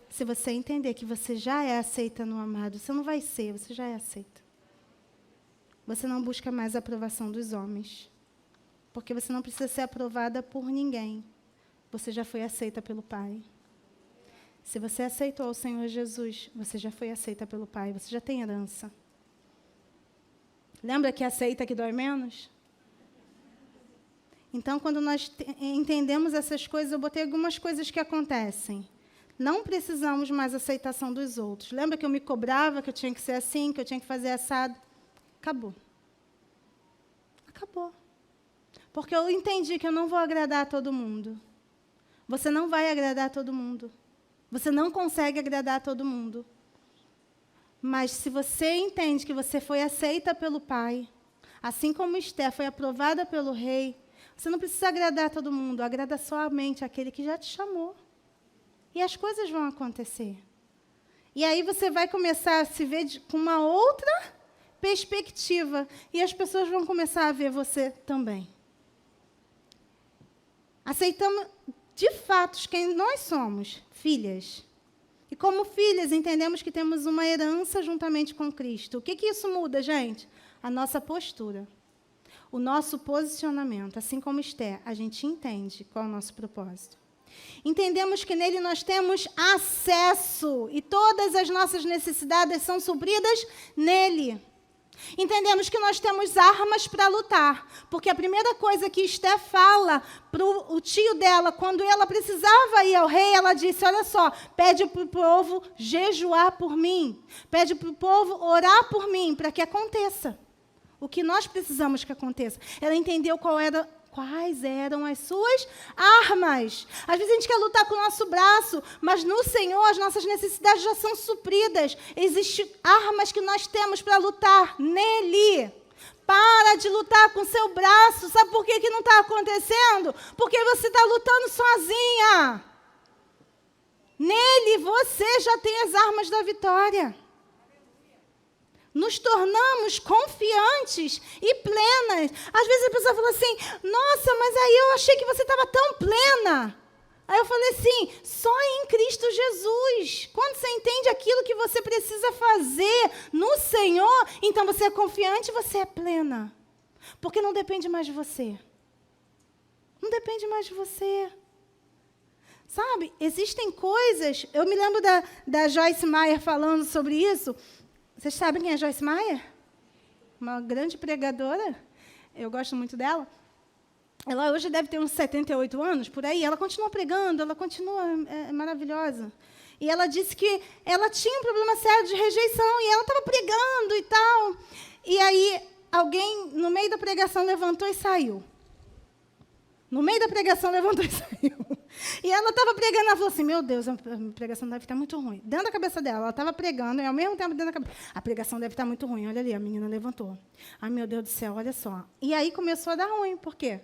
Se você entender que você já é aceita no amado, você não vai ser, você já é aceita. Você não busca mais a aprovação dos homens, porque você não precisa ser aprovada por ninguém. Você já foi aceita pelo Pai. Se você aceitou o Senhor Jesus, você já foi aceita pelo Pai, você já tem herança. Lembra que aceita que dói menos? Então, quando nós entendemos essas coisas, eu botei algumas coisas que acontecem. Não precisamos mais aceitação dos outros. Lembra que eu me cobrava, que eu tinha que ser assim, que eu tinha que fazer assado? Acabou. Acabou. Porque eu entendi que eu não vou agradar a todo mundo. Você não vai agradar a todo mundo. Você não consegue agradar a todo mundo. Mas se você entende que você foi aceita pelo Pai, assim como Esther foi aprovada pelo rei, você não precisa agradar a todo mundo, agrada somente aquele que já te chamou. E as coisas vão acontecer. E aí você vai começar a se ver com uma outra perspectiva. E as pessoas vão começar a ver você também. Aceitamos de fato quem nós somos, filhas. E como filhas, entendemos que temos uma herança juntamente com Cristo. O que isso muda, gente? A nossa postura. O nosso posicionamento. Assim como Esther, a gente entende qual é o nosso propósito. Entendemos que nele nós temos acesso. E todas as nossas necessidades são supridas nele. Entendemos que nós temos armas para lutar, porque a primeira coisa que Esther fala para o tio dela, quando ela precisava ir ao rei, ela disse, olha só, pede para o povo jejuar por mim, pede para o povo orar por mim, para que aconteça o que nós precisamos que aconteça. Ela entendeu quais eram as suas armas. Às vezes a gente quer lutar com o nosso braço, mas no Senhor as nossas necessidades já são supridas. Existem armas que nós temos para lutar nele. Para de lutar com o seu braço. Sabe por que não está acontecendo? Porque você está lutando sozinha. Nele você já tem as armas da vitória. Nos tornamos confiantes e plenas. Às vezes a pessoa fala assim, nossa, mas aí eu achei que você estava tão plena. Aí eu falei assim, só em Cristo Jesus. Quando você entende aquilo que você precisa fazer no Senhor, então você é confiante e você é plena. Porque não depende mais de você. Não depende mais de você. Sabe, existem coisas... Eu me lembro da Joyce Meyer falando sobre isso. Vocês sabem quem é Joyce Meyer? Uma grande pregadora. Eu gosto muito dela. Ela hoje deve ter uns 78 anos, por aí. Ela continua pregando, ela continua maravilhosa. E ela disse que ela tinha um problema sério de rejeição, e ela estava pregando e tal. E aí, alguém, no meio da pregação, levantou e saiu. No meio da pregação, levantou e saiu. E ela estava pregando, ela falou assim, meu Deus, a pregação deve estar muito ruim. Dentro da cabeça dela, ela estava pregando, e ao mesmo tempo dentro da cabeça, a pregação deve estar muito ruim. Olha ali, a menina levantou. Ai, meu Deus do céu, olha só. E aí começou a dar ruim, por quê?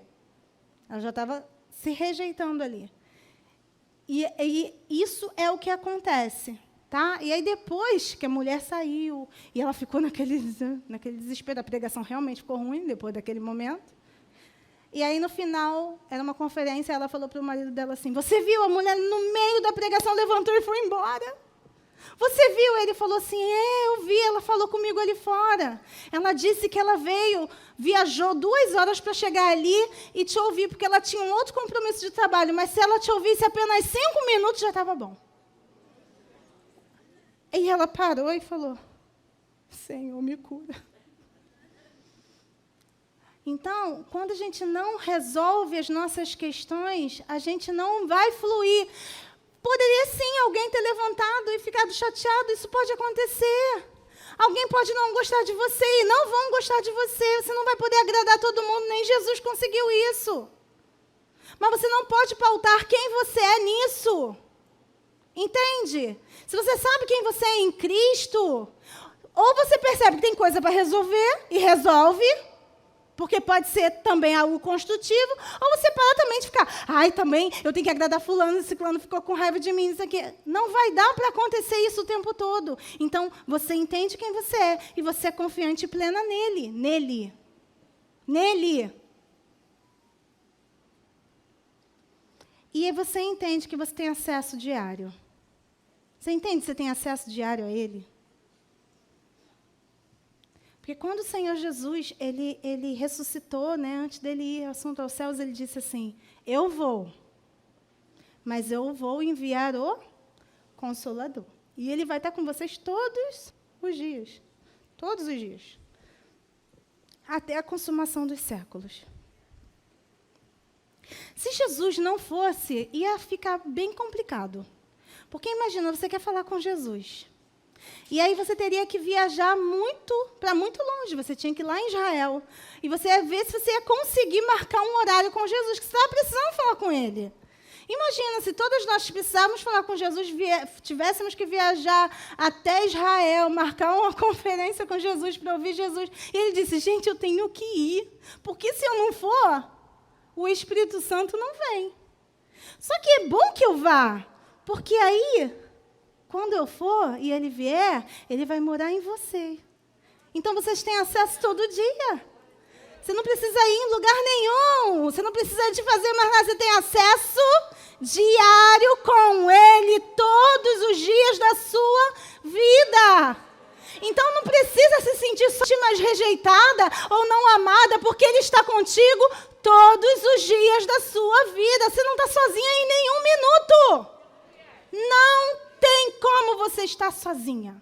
Ela já estava se rejeitando ali. E isso é o que acontece. Tá? E aí depois que a mulher saiu, e ela ficou naquele desespero, a pregação realmente ficou ruim depois daquele momento. E aí, no final, era uma conferência, ela falou para o marido dela assim, você viu, a mulher no meio da pregação levantou e foi embora. Você viu? Ele falou assim, eu vi, ela falou comigo ali fora. Ela disse que ela viajou 2 horas para chegar ali e te ouvir, porque ela tinha um outro compromisso de trabalho, mas se ela te ouvisse apenas 5 minutos, já estava bom. E ela parou e falou, Senhor, me cura. Então, quando a gente não resolve as nossas questões, a gente não vai fluir. Poderia sim alguém ter levantado e ficado chateado, isso pode acontecer. Alguém pode não gostar de você e não vão gostar de você. Você não vai poder agradar todo mundo, nem Jesus conseguiu isso. Mas você não pode pautar quem você é nisso. Entende? Se você sabe quem você é em Cristo, ou você percebe que tem coisa para resolver e resolve, porque pode ser também algo construtivo, ou você para também de ficar, também eu tenho que agradar fulano, esse fulano ficou com raiva de mim, isso aqui. Não vai dar para acontecer isso o tempo todo. Então, você entende quem você é, e você é confiante e plena nele. E aí você entende que você tem acesso diário. Você entende que você tem acesso diário a Ele? Porque quando o Senhor Jesus, ele ressuscitou, né, antes dele ir assunto aos céus, ele disse assim, eu vou, mas eu vou enviar o Consolador. E ele vai estar com vocês todos os dias. Todos os dias. Até a consumação dos séculos. Se Jesus não fosse, ia ficar bem complicado. Porque imagina, você quer falar com Jesus. E aí você teria que viajar para muito longe. Você tinha que ir lá em Israel. E você ia ver se você ia conseguir marcar um horário com Jesus, que você estava precisando falar com Ele. Imagina, se todos nós precisávamos falar com Jesus, tivéssemos que viajar até Israel, marcar uma conferência com Jesus para ouvir Jesus. E ele disse, gente, eu tenho que ir. Porque se eu não for, o Espírito Santo não vem. Só que é bom que eu vá. Porque aí, quando eu for e ele vier, ele vai morar em você. Então, vocês têm acesso todo dia. Você não precisa ir em lugar nenhum. Você não precisa de fazer mais nada. Você tem acesso diário com ele todos os dias da sua vida. Então, não precisa se sentir mais rejeitada ou não amada, porque ele está contigo todos os dias da sua vida. Você não está sozinha em nenhum minuto. Não tem como você estar sozinha.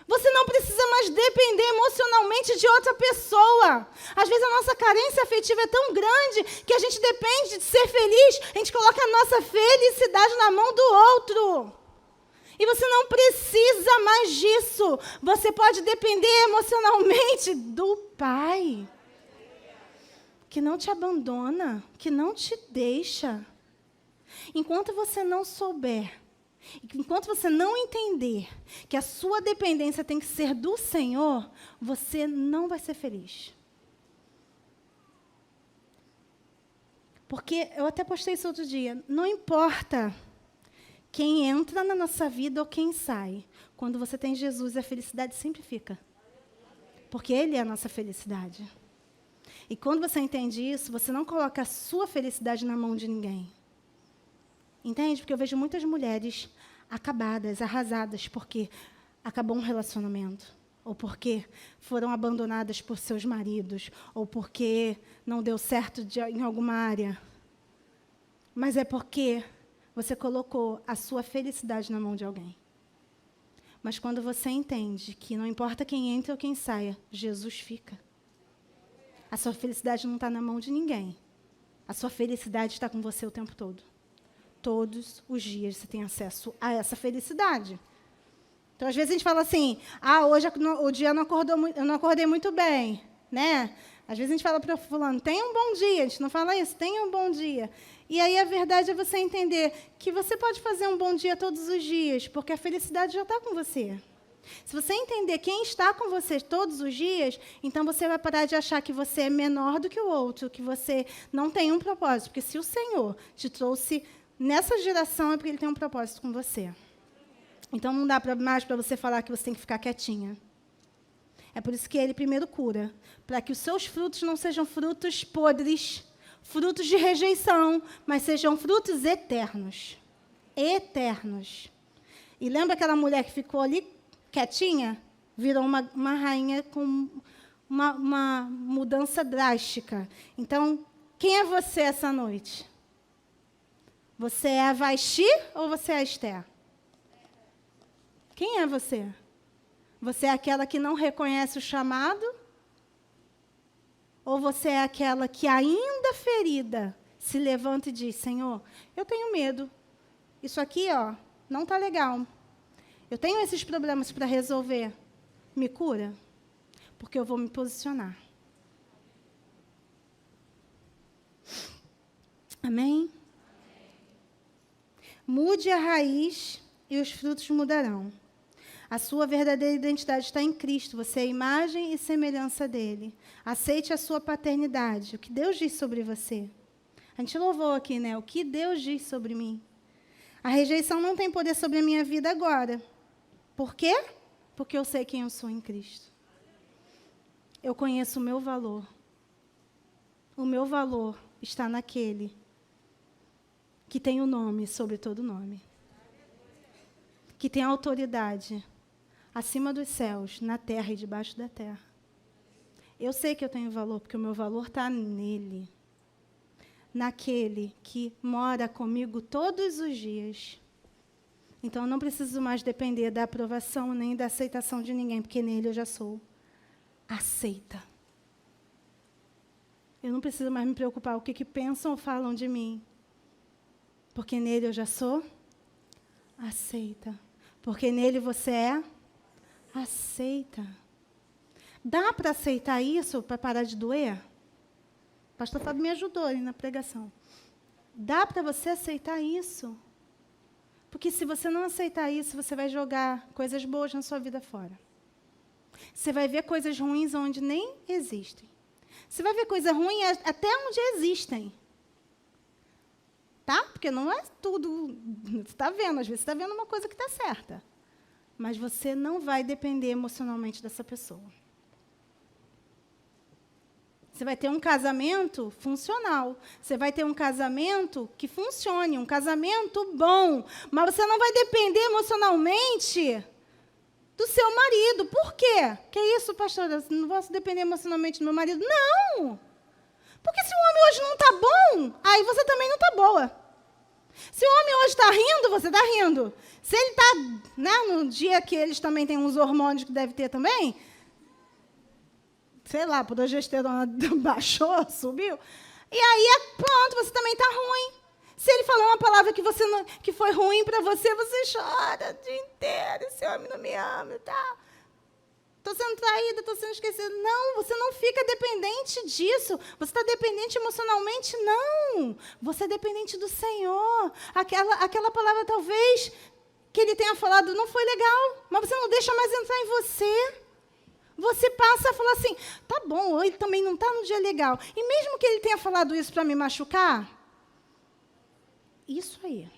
Você não precisa mais depender emocionalmente de outra pessoa. Às vezes a nossa carência afetiva é tão grande que a gente depende de ser feliz, a gente coloca a nossa felicidade na mão do outro. E você não precisa mais disso. Você pode depender emocionalmente do Pai, que não te abandona, que não te deixa. Enquanto você não souber, enquanto você não entender que a sua dependência tem que ser do Senhor, você não vai ser feliz. Porque eu até postei isso outro dia. Não importa quem entra na nossa vida ou quem sai. Quando você tem Jesus, a felicidade sempre fica. Porque Ele é a nossa felicidade. E quando você entende isso, você não coloca a sua felicidade na mão de ninguém. Entende? Porque eu vejo muitas mulheres acabadas, arrasadas, porque acabou um relacionamento, ou porque foram abandonadas por seus maridos, ou porque não deu certo em alguma área. Mas é porque você colocou a sua felicidade na mão de alguém. Mas quando você entende que não importa quem entra ou quem saia, Jesus fica. A sua felicidade não está na mão de ninguém. A sua felicidade está com você o tempo todo. Todos os dias você tem acesso a essa felicidade. Então, às vezes, a gente fala assim, hoje o dia eu não acordei muito bem, né? Às vezes, a gente fala para o fulano, tenha um bom dia. A gente não fala isso, tenha um bom dia. E aí, a verdade é você entender que você pode fazer um bom dia todos os dias, porque a felicidade já está com você. Se você entender quem está com você todos os dias, então você vai parar de achar que você é menor do que o outro, que você não tem um propósito. Porque se o Senhor te trouxe nessa geração, é porque Ele tem um propósito com você. Então, não dá mais para você falar que você tem que ficar quietinha. É por isso que Ele primeiro cura, para que os seus frutos não sejam frutos podres, frutos de rejeição, mas sejam frutos eternos. Eternos. E lembra aquela mulher que ficou ali quietinha? Virou uma rainha com uma mudança drástica. Então, quem é você essa noite? Você é a Vasti ou você é a Esther? Quem é você? Você é aquela que não reconhece o chamado? Ou você é aquela que, ainda ferida, se levanta e diz, Senhor, eu tenho medo. Isso aqui, não está legal. Eu tenho esses problemas para resolver. Me cura? Porque eu vou me posicionar. Amém? Mude a raiz e os frutos mudarão. A sua verdadeira identidade está em Cristo. Você é a imagem e semelhança dele. Aceite a sua paternidade. O que Deus diz sobre você. A gente louvou aqui, né? O que Deus diz sobre mim. A rejeição não tem poder sobre a minha vida agora. Por quê? Porque eu sei quem eu sou em Cristo. Eu conheço o meu valor. O meu valor está naquele que tem o nome sobre todo nome. Que tem autoridade acima dos céus, na terra e debaixo da terra. Eu sei que eu tenho valor, porque o meu valor está nele. Naquele que mora comigo todos os dias. Então, eu não preciso mais depender da aprovação nem da aceitação de ninguém, porque nele eu já sou aceita. Eu não preciso mais me preocupar com o que pensam ou falam de mim, porque nele eu já sou aceita. Porque nele você é aceita. Dá para aceitar isso para parar de doer? O pastor Fábio me ajudou ali na pregação. Dá para você aceitar isso? Porque se você não aceitar isso, você vai jogar coisas boas na sua vida fora. Você vai ver coisas ruins onde nem existem. Você vai ver coisas ruins até onde existem. Tá? Porque não é tudo. Você está vendo, às vezes você está vendo uma coisa que está certa. Mas você não vai depender emocionalmente dessa pessoa. Você vai ter um casamento funcional. Você vai ter um casamento que funcione, um casamento bom. Mas você não vai depender emocionalmente do seu marido. Por quê? Que isso, pastora? Eu não posso depender emocionalmente do meu marido? Não! Porque se o homem hoje não está bom, aí você também não está boa. Se o homem hoje está rindo, você está rindo. Se ele está, no dia que eles também têm uns hormônios que deve ter também, sei lá, a progesterona baixou, subiu, e aí pronto, você também está ruim. Se ele falar uma palavra que foi ruim para você, você chora o dia inteiro, esse homem não me ama e tal. Estou sendo traída, estou sendo esquecida. Não, você não fica dependente disso. Você está dependente emocionalmente? Não. Você é dependente do Senhor. Aquela palavra, talvez, que ele tenha falado, não foi legal, mas você não deixa mais entrar em você. Você passa a falar assim, tá bom, ele também não está no dia legal. E mesmo que ele tenha falado isso para me machucar, isso aí,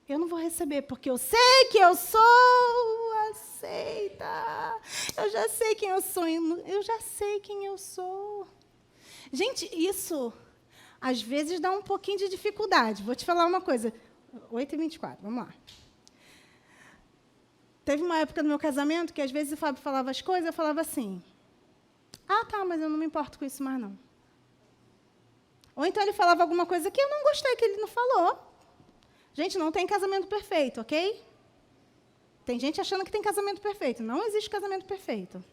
eu não vou receber, porque eu sei que eu sou aceita. Eu já sei quem eu sou. Eu já sei quem eu sou. Gente, isso, às vezes, dá um pouquinho de dificuldade. Vou te falar uma coisa. 8h24, vamos lá. Teve uma época no meu casamento que, às vezes, o Fábio falava as coisas, eu falava assim, tá, mas eu não me importo com isso mais, não. Ou então ele falava alguma coisa que eu não gostei, que ele não falou. Gente, não tem casamento perfeito, ok? Tem gente achando que tem casamento perfeito. Não existe casamento perfeito.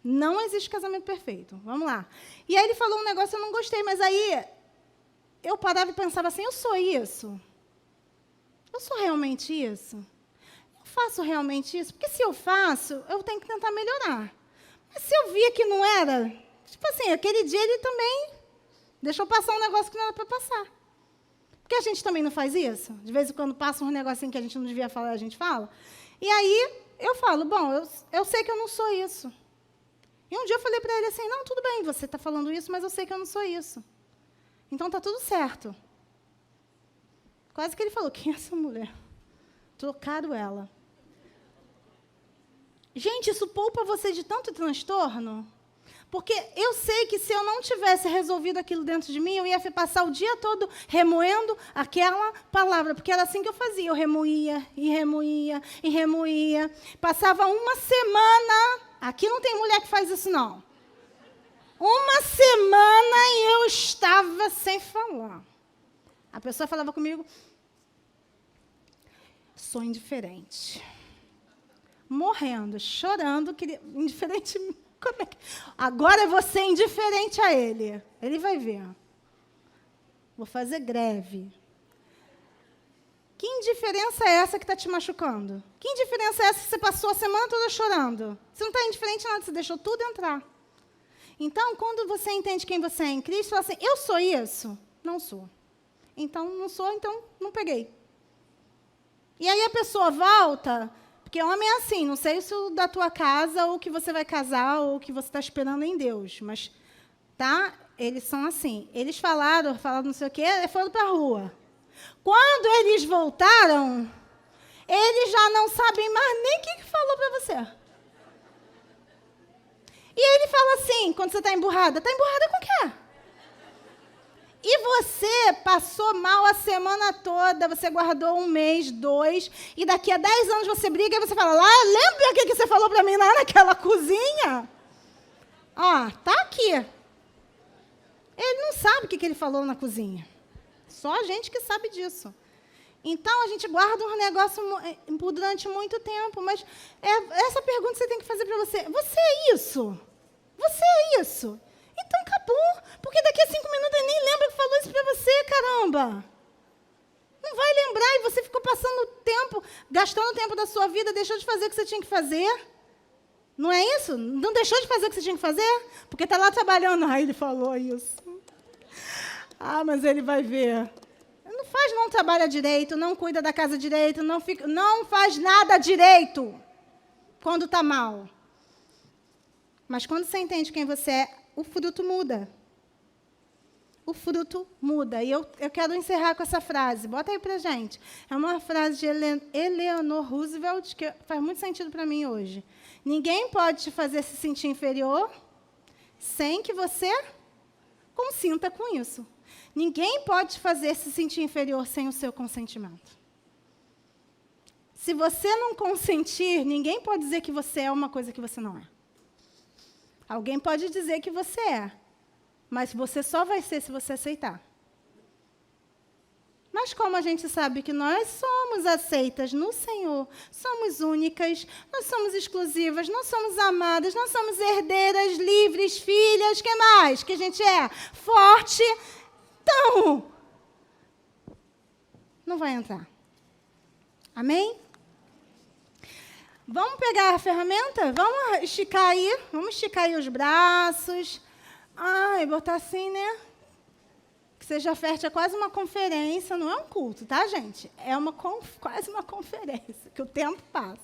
Não existe casamento perfeito. Vamos lá. E aí ele falou um negócio, eu não gostei, mas aí eu parava e pensava assim, eu sou isso? Eu sou realmente isso? Eu faço realmente isso? Porque se eu faço, eu tenho que tentar melhorar. Mas se eu via que não era, tipo assim, aquele dia ele também deixou passar um negócio que não era para passar. Porque a gente também não faz isso? De vez em quando passa um negocinho que a gente não devia falar, a gente fala. E aí eu falo, bom, eu sei que eu não sou isso. E um dia eu falei para ele assim, não, tudo bem, você está falando isso, mas eu sei que eu não sou isso. Então está tudo certo. Quase que ele falou, quem é essa mulher? Trocaram ela. Gente, isso poupa você de tanto transtorno. Porque eu sei que se eu não tivesse resolvido aquilo dentro de mim, eu ia passar o dia todo remoendo aquela palavra, porque era assim que eu fazia. Eu remoía, e remoía, e remoía. Passava uma semana... Aqui não tem mulher que faz isso, não. Uma semana e eu estava sem falar. A pessoa falava comigo, sou indiferente. Morrendo, chorando, queria... indiferente... Como é que... Agora você é indiferente a ele. Ele vai ver. Vou fazer greve. Que indiferença é essa que está te machucando? Que indiferença é essa que você passou a semana toda chorando? Você não está indiferente a nada, você deixou tudo entrar. Então, quando você entende quem você é em Cristo, fala assim, eu sou isso? Não sou. Então, não sou, então não peguei. E aí a pessoa volta... Porque homem é assim, não sei se o da tua casa, ou que você vai casar, ou que você está esperando em Deus. Mas, tá? Eles são assim. Eles falaram não sei o quê, foram para a rua. Quando eles voltaram, eles já não sabem mais nem o que falou para você. E ele fala assim, quando você está emburrada com o quê? E você passou mal a semana toda, você guardou 1 mês, 2, e daqui a 10 anos você briga e você fala, lembra o que você falou para mim lá naquela cozinha? Ó, tá aqui. Ele não sabe o que ele falou na cozinha. Só a gente que sabe disso. Então, a gente guarda um negócio durante muito tempo, mas essa pergunta você tem que fazer para você. Você é isso? Você é isso? Então, acabou. Porque daqui a 5 minutos ele nem lembra que falou isso para você, caramba. Não vai lembrar e você ficou passando tempo, gastando tempo da sua vida, deixou de fazer o que você tinha que fazer. Não é isso? Não deixou de fazer o que você tinha que fazer? Porque está lá trabalhando. Ele falou isso. Mas ele vai ver. Não trabalha direito, não cuida da casa direito, não faz nada direito quando está mal. Mas quando você entende quem você é, o fruto muda. O fruto muda. E eu quero encerrar com essa frase. Bota aí pra gente. É uma frase de Eleanor Roosevelt que faz muito sentido para mim hoje. Ninguém pode te fazer se sentir inferior sem que você consinta com isso. Ninguém pode te fazer se sentir inferior sem o seu consentimento. Se você não consentir, ninguém pode dizer que você é uma coisa que você não é. Alguém pode dizer que você é, mas você só vai ser se você aceitar. Mas como a gente sabe que nós somos aceitas no Senhor, somos únicas, nós somos exclusivas, nós somos amadas, nós somos herdeiras, livres, filhas, que mais que a gente é? Forte. Então, não vai entrar. Amém? Vamos pegar a ferramenta? Vamos esticar aí os braços. E botar assim, né? Que seja fértil, é quase uma conferência, não é um culto, tá, gente? É quase uma conferência, que o tempo passa.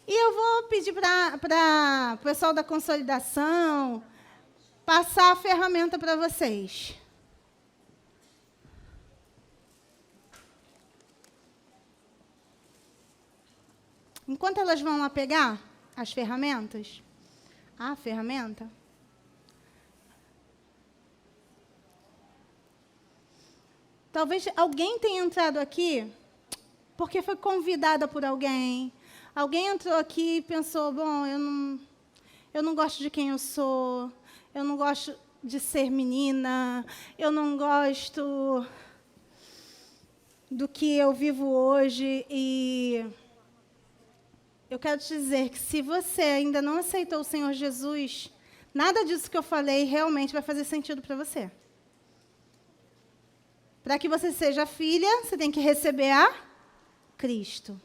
E eu vou pedir para o pessoal da consolidação passar a ferramenta para vocês. Enquanto elas vão lá pegar as ferramentas, a ferramenta, talvez alguém tenha entrado aqui porque foi convidada por alguém. Alguém entrou aqui e pensou, bom, eu não gosto de quem eu sou, eu não gosto de ser menina, eu não gosto do que eu vivo hoje e... Eu quero te dizer que se você ainda não aceitou o Senhor Jesus, nada disso que eu falei realmente vai fazer sentido para você. Para que você seja filha, você tem que receber a Cristo.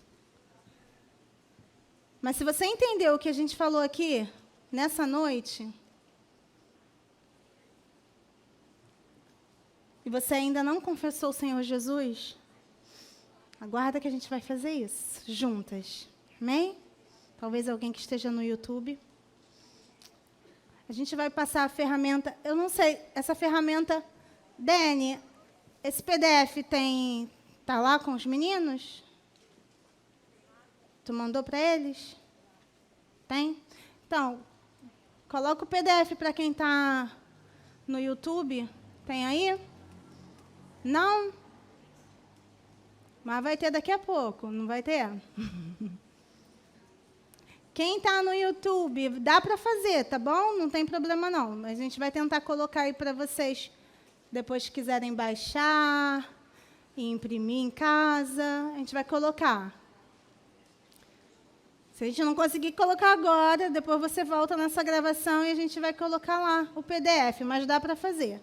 Mas se você entendeu o que a gente falou aqui, nessa noite, e você ainda não confessou o Senhor Jesus, aguarda que a gente vai fazer isso, juntas. Amém? Talvez alguém que esteja no YouTube. A gente vai passar a ferramenta. Eu não sei, essa ferramenta... Dani, esse PDF tá lá com os meninos? Tu mandou para eles? Tem? Então, Coloca o PDF para quem está no YouTube. Tem aí? Não? Mas vai ter daqui a pouco, não vai ter? Quem está no YouTube, dá para fazer, tá bom? Não tem problema não. A gente vai tentar colocar aí para vocês, depois que quiserem baixar e imprimir em casa, a gente vai colocar. Se a gente não conseguir colocar agora, depois você volta nessa gravação e a gente vai colocar lá o PDF, mas dá para fazer.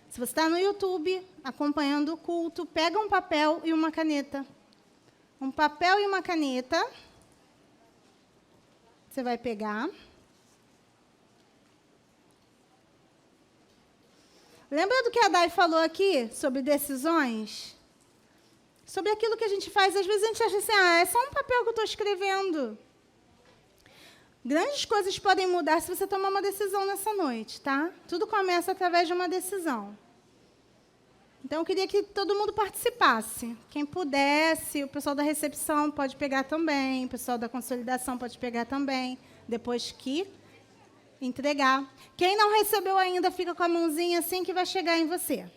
Se você está no YouTube, acompanhando o culto, pega um papel e uma caneta. Um papel e uma caneta. Você vai pegar. Lembra do que a Dai falou aqui sobre decisões? Sobre aquilo que a gente faz. Às vezes a gente acha assim, é só um papel que eu estou escrevendo. Grandes coisas podem mudar se você tomar uma decisão nessa noite, tá? Tudo começa através de uma decisão. Então, eu queria que todo mundo participasse. Quem pudesse, o pessoal da recepção pode pegar também, o pessoal da consolidação pode pegar também, depois que entregar. Quem não recebeu ainda, fica com a mãozinha assim que vai chegar em você.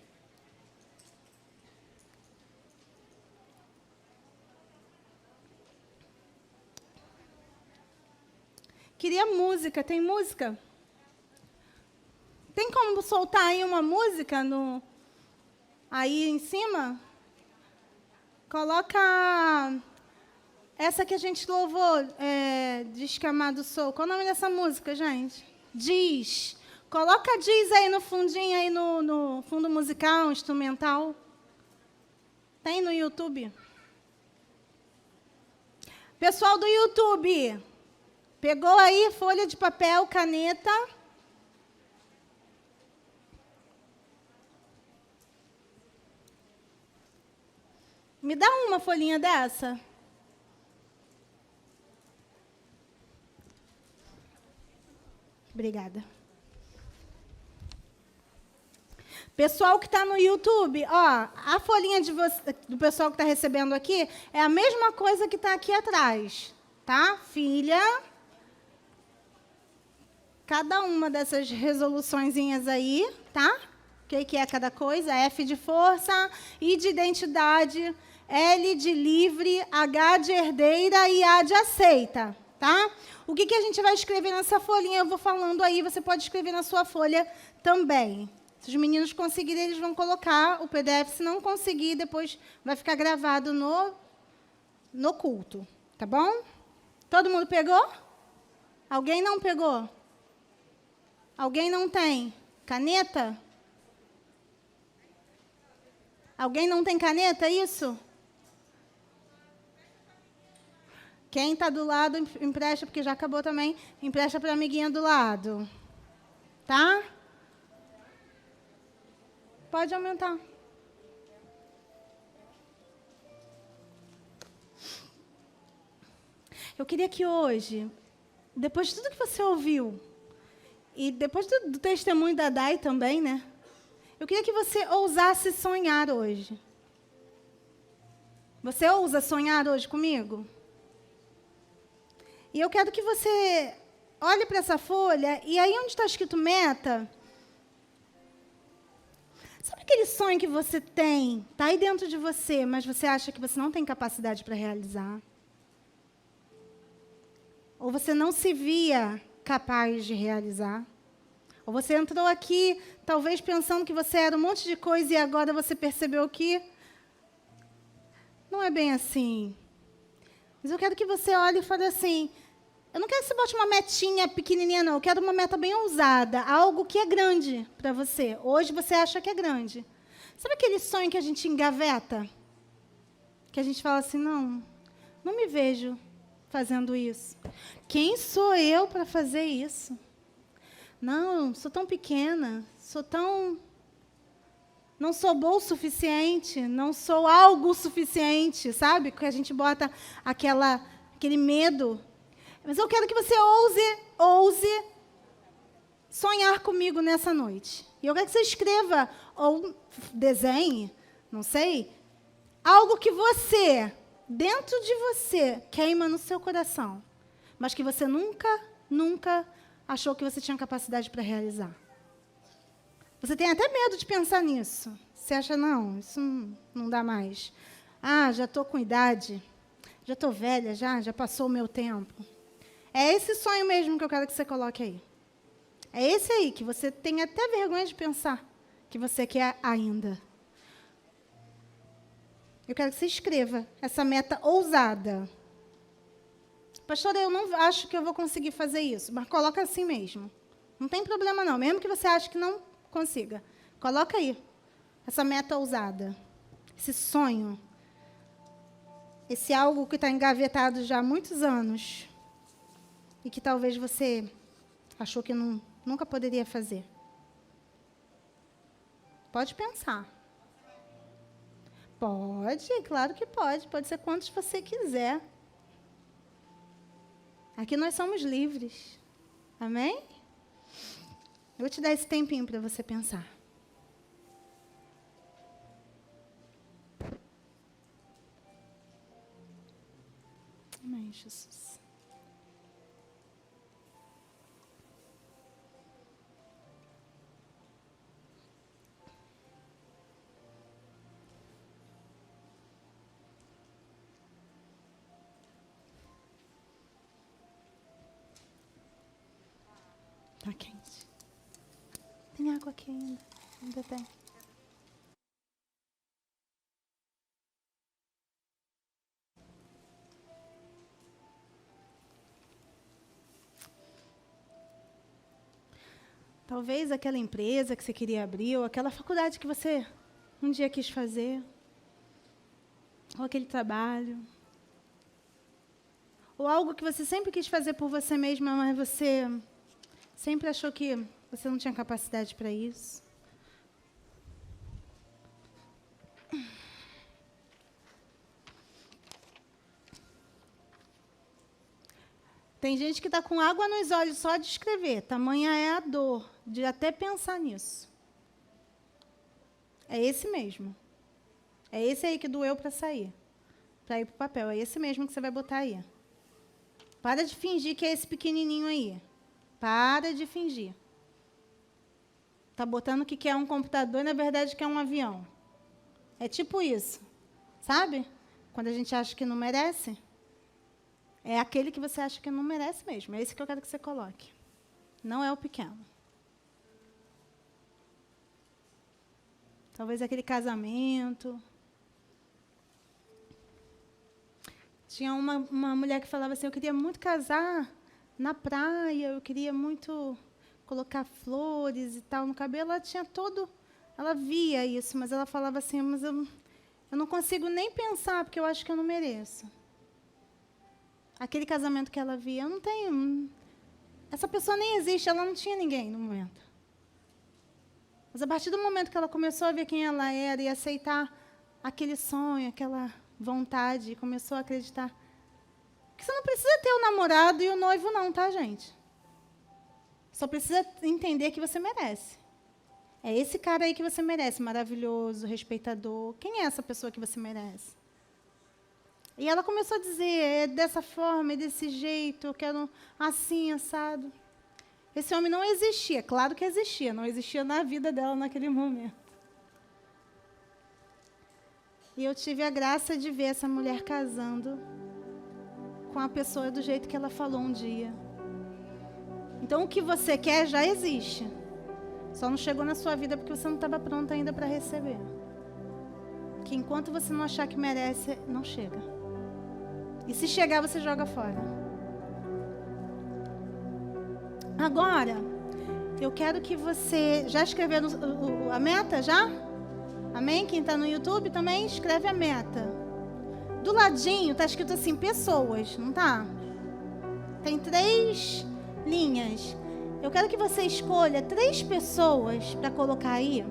Queria música. Tem música? Tem como soltar aí uma música aí em cima? Coloca essa que a gente louvou, Diz que amado sou. Qual o nome dessa música, gente? Diz. Coloca Diz aí no fundinho, aí no fundo musical, instrumental. Tem no YouTube. Pessoal do YouTube, pegou aí folha de papel, caneta. Me dá uma folhinha dessa. Obrigada. Pessoal que está no YouTube, a folhinha do pessoal que está recebendo aqui é a mesma coisa que está aqui atrás, tá? Filha. Cada uma dessas resoluçõezinhas aí, tá? O que é cada coisa? F de força, I de identidade, L de livre, H de herdeira e A de aceita, tá? O que a gente vai escrever nessa folhinha? Eu vou falando aí, você pode escrever na sua folha também. Se os meninos conseguirem, eles vão colocar o PDF. Se não conseguir, depois vai ficar gravado no culto, tá bom? Todo mundo pegou? Alguém não pegou? Alguém não tem caneta? Alguém não tem caneta, é isso? Quem está do lado, empresta, porque já acabou também, empresta para a amiguinha do lado. Tá? Pode aumentar. Eu queria que hoje, depois de tudo que você ouviu, e depois do testemunho da Dai também, né? Eu queria que você ousasse sonhar hoje. Você ousa sonhar hoje comigo? E eu quero que você olhe para essa folha, e aí onde está escrito meta, sabe aquele sonho que você tem, está aí dentro de você, mas você acha que você não tem capacidade para realizar? Ou você não se via capaz de realizar? Ou você entrou aqui, talvez pensando que você era um monte de coisa e agora você percebeu que não é bem assim. Mas eu quero que você olhe e fale assim, eu não quero que você bote uma metinha pequenininha, não. Eu quero uma meta bem ousada, algo que é grande para você. Hoje você acha que é grande. Sabe aquele sonho que a gente engaveta? Que a gente fala assim, não me vejo fazendo isso. Quem sou eu para fazer isso? Não, sou tão pequena, não sou boa o suficiente, não sou algo o suficiente, sabe? Que a gente bota aquele medo. Mas eu quero que você ouse sonhar comigo nessa noite. E eu quero que você escreva, ou desenhe, não sei, algo que você, dentro de você, queima no seu coração, mas que você nunca achou que você tinha capacidade para realizar. Você tem até medo de pensar nisso. Você acha, não, isso não dá mais. Ah, já estou com idade, já estou velha, já passou o meu tempo. É esse sonho mesmo que eu quero que você coloque aí. É esse aí que você tem até vergonha de pensar que você quer ainda. Eu quero que você escreva essa meta ousada. Pastora, eu não acho que eu vou conseguir fazer isso, mas coloca assim mesmo. Não tem problema não, mesmo que você ache que não consiga. Coloca aí essa meta ousada, esse sonho, esse algo que está engavetado já há muitos anos e que talvez você achou que nunca poderia fazer. Pode pensar. Pode, claro que pode. Pode ser quantos você quiser. Aqui nós somos livres. Amém? Eu vou te dar esse tempinho para você pensar. Amém, Jesus. Tá quente. Tem água aqui ainda. Ainda tem. Talvez aquela empresa que você queria abrir, ou aquela faculdade que você um dia quis fazer, ou aquele trabalho, ou algo que você sempre quis fazer por você mesma, mas você sempre achou que você não tinha capacidade para isso. Tem gente que está com água nos olhos só de escrever. Tamanha é a dor de até pensar nisso. É esse mesmo. É esse aí que doeu para sair. Para ir para o papel. É esse mesmo que você vai botar aí. Para de fingir que é esse pequenininho aí. Para de fingir. Está botando que quer um computador e, na verdade, quer um avião. É tipo isso. Sabe? Quando a gente acha que não merece. É aquele que você acha que não merece mesmo. É esse que eu quero que você coloque. Não é o pequeno. Talvez aquele casamento. Tinha uma mulher que falava assim, eu queria muito casar na praia, eu queria muito colocar flores e tal no cabelo. Ela tinha todo... Ela via isso, mas ela falava assim, mas eu não consigo nem pensar, porque eu acho que eu não mereço. Aquele casamento que ela via, eu não tenho... Essa pessoa nem existe, ela não tinha ninguém no momento. Mas a partir do momento que ela começou a ver quem ela era e aceitar aquele sonho, aquela vontade, e começou a acreditar que você não precisa ter o namorado e o noivo não, tá, gente? Só precisa entender que você merece. É esse cara aí que você merece, maravilhoso, respeitador. Quem é essa pessoa que você merece? E ela começou a dizer, é dessa forma, é desse jeito, eu quero assim, assado. Esse homem não existia, claro que existia, não existia na vida dela naquele momento. E eu tive a graça de ver essa mulher casando com a pessoa do jeito que ela falou um dia. Então, o que você quer já existe. Só não chegou na sua vida porque você não estava pronta ainda para receber. Que enquanto você não achar que merece, não chega. E se chegar, você joga fora. Agora, eu quero que você... Já escreveu a meta, já? Amém? Quem está no YouTube também escreve a meta. Do ladinho está escrito assim, pessoas, não está? Tem 3 linhas. Eu quero que você escolha 3 pessoas para colocar aí.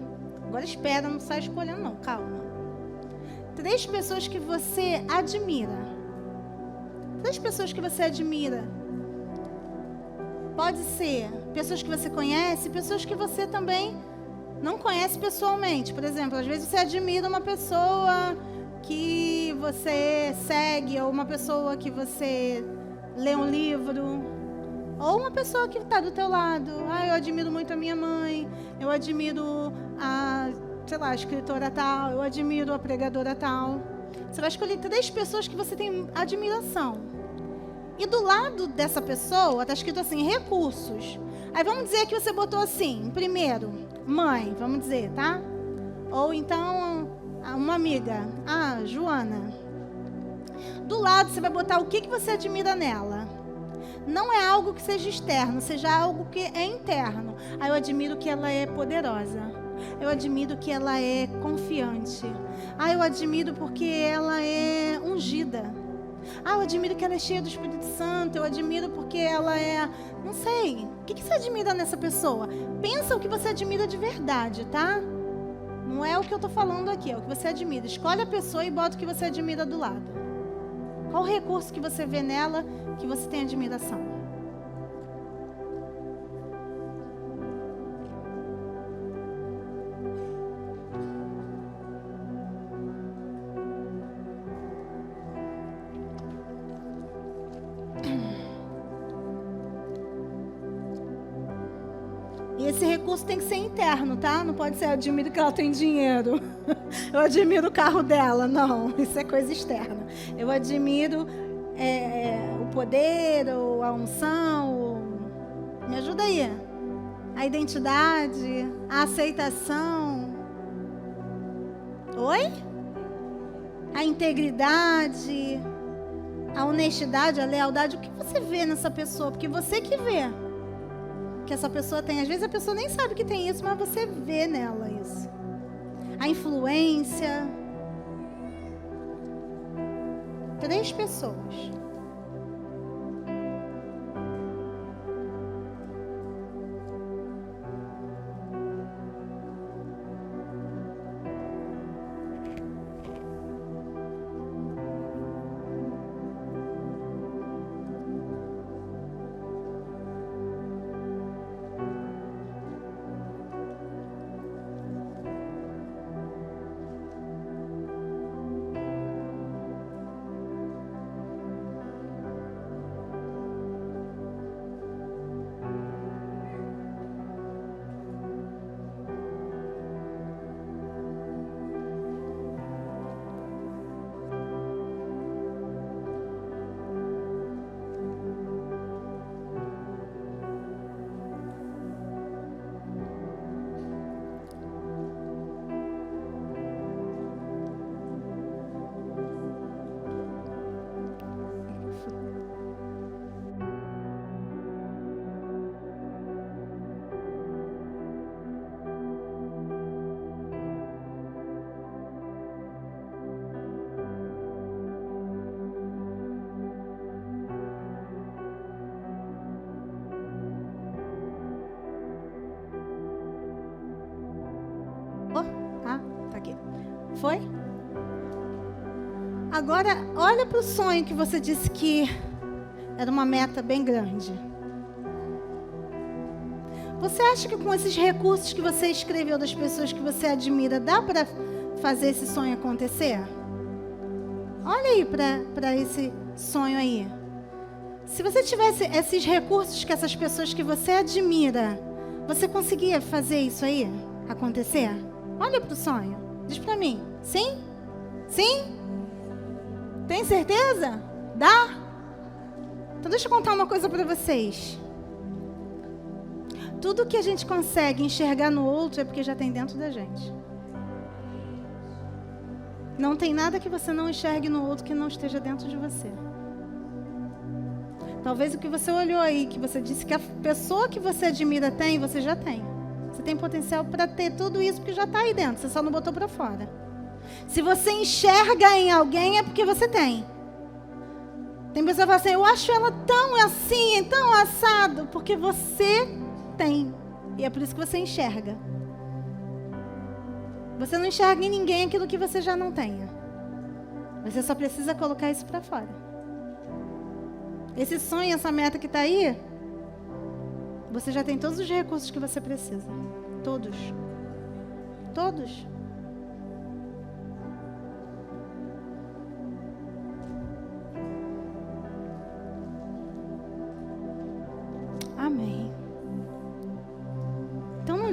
Agora espera, não sai escolhendo não, calma. 3 pessoas que você admira. 3 pessoas que você admira. Pode ser pessoas que você conhece, pessoas que você também não conhece pessoalmente. Por exemplo, às vezes você admira uma pessoa que você segue, ou uma pessoa que você lê um livro, Ou uma pessoa que está do teu lado. Ah, eu admiro muito a minha mãe, eu admiro a, sei lá, a escritora tal, eu admiro a pregadora tal. Você vai escolher 3 pessoas que você tem admiração. E do lado dessa pessoa está escrito assim, recursos. Aí vamos dizer que você botou assim, primeiro, mãe, vamos dizer, tá? Ou então, uma amiga, Joana. Do lado você vai botar o que você admira nela. Não é algo que seja externo, seja algo que é interno. Aí eu admiro que ela é poderosa. Eu admiro que ela é confiante. Eu admiro porque ela é ungida. Eu admiro que ela é cheia do Espírito Santo. Eu admiro porque ela é... Não sei. O que você admira nessa pessoa? Pensa o que você admira de verdade, tá? Não é o que eu estou falando aqui, é o que você admira. Escolhe a pessoa e bota o que você admira do lado. Qual o recurso que você vê nela que você tem admiração? E esse recurso tem que ser interno, tá? Não pode ser, eu admiro que ela tem dinheiro. Eu admiro o carro dela. Não, isso é coisa externa. Eu admiro o poder, ou a unção. Me ajuda aí. A identidade, a aceitação. Oi? A integridade, a honestidade, a lealdade. O que você vê nessa pessoa? Porque você que vê que essa pessoa tem. Às vezes a pessoa nem sabe que tem isso, mas você vê nela isso. A influência. 3 pessoas. Tá aqui. Foi? Agora, olha para o sonho que você disse que era uma meta bem grande. Você acha que com esses recursos que você escreveu das pessoas que você admira, dá para fazer esse sonho acontecer? Olha aí para esse sonho aí. Se você tivesse esses recursos que essas pessoas que você admira, você conseguia fazer isso aí acontecer? Olha para o sonho. Diz para mim. Sim? Sim? Tem certeza? Dá? Então deixa eu contar uma coisa para vocês. Tudo que a gente consegue enxergar no outro é porque já tem dentro da gente. Não tem nada que você não enxergue no outro que não esteja dentro de você. Talvez o que você olhou aí, que você disse que a pessoa que você admira tem, você já tem. Você tem potencial para ter tudo isso porque já está aí dentro, você só não botou para fora. Se você enxerga em alguém é porque você tem. Tem pessoa que fala assim, eu acho ela tão assim, tão assado, porque você tem. E é por isso que você enxerga. Você não enxerga em ninguém aquilo que você já não tenha. Você só precisa colocar isso para fora. Esse sonho, essa meta que está aí, você já tem todos os recursos que você precisa. Todos. Todos.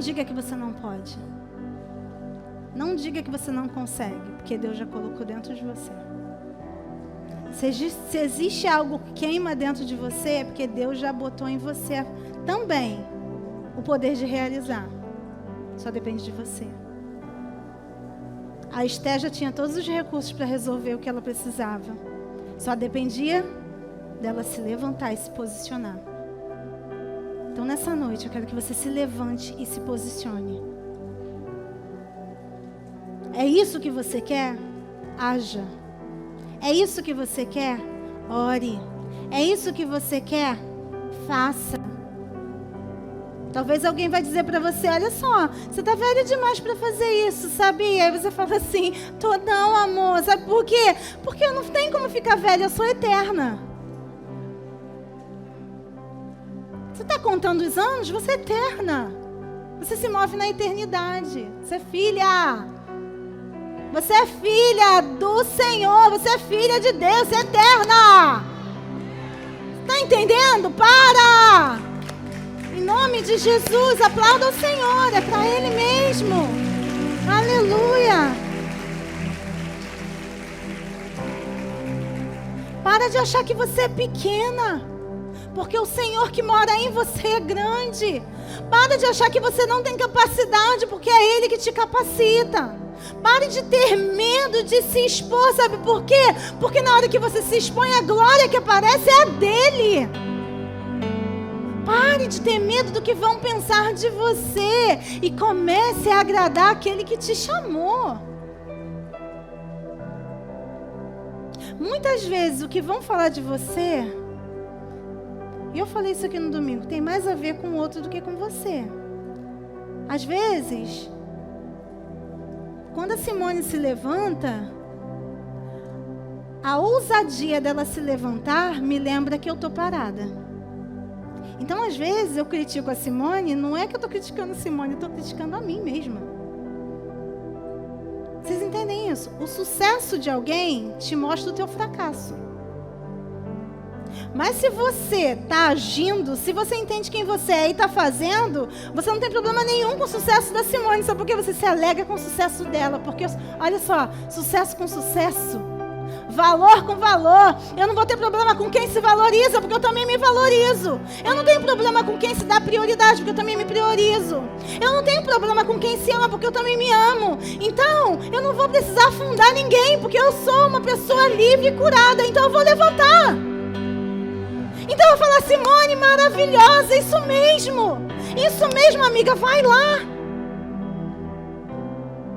diga que você não pode. Não diga que você não consegue, porque Deus já colocou dentro de você. Se existe algo que queima dentro de você, é porque Deus já botou em você também o poder de realizar. Só depende de você. A Esté já tinha todos os recursos para resolver o que ela precisava. Só dependia dela se levantar e se posicionar. Então, nessa noite, eu quero que você se levante e se posicione. É isso que você quer? Haja. É isso que você quer? Ore. É isso que você quer? Faça. Talvez alguém vai dizer para você, olha só, você está velha demais para fazer isso, sabe? E aí você fala assim, não, amor, sabe por quê? Porque eu não tenho como ficar velha, eu sou eterna. Você está contando os anos? Você é eterna. Você se move na eternidade. Você é filha. Você é filha do Senhor. Você é filha de Deus. Você é eterna. Está entendendo? Para! Em nome de Jesus, aplauda o Senhor. É para Ele mesmo. Aleluia. Para de achar que você é pequena. Porque o Senhor que mora em você é grande. Para de achar que você não tem capacidade, porque é Ele que te capacita. Pare de ter medo de se expor, sabe por quê? Porque na hora que você se expõe, a glória que aparece é a dele. Pare de ter medo do que vão pensar de você e comece a agradar aquele que te chamou. Muitas vezes o que vão falar de você, e eu falei isso aqui no domingo, tem mais a ver com o outro do que com você. Às vezes, quando a Simone se levanta, a ousadia dela se levantar me lembra que eu estou parada. Então, às vezes, eu critico a Simone, não é que eu estou criticando a Simone, eu estou criticando a mim mesma. Vocês entendem isso? O sucesso de alguém te mostra o teu fracasso. Mas se você está agindo, se você entende quem você é e está fazendo, você não tem problema nenhum com o sucesso da Simone. Sabe por quê? Você se alegra com o sucesso dela. Porque, olha só, sucesso com sucesso. Valor com valor. Eu não vou ter problema com quem se valoriza, porque eu também me valorizo. Eu não tenho problema com quem se dá prioridade, porque eu também me priorizo. Eu não tenho problema com quem se ama, porque eu também me amo. Então, eu não vou precisar afundar ninguém, porque eu sou uma pessoa livre e curada. Então, eu vou levantar. Então eu vou falar, Simone, maravilhosa, isso mesmo, amiga, vai lá.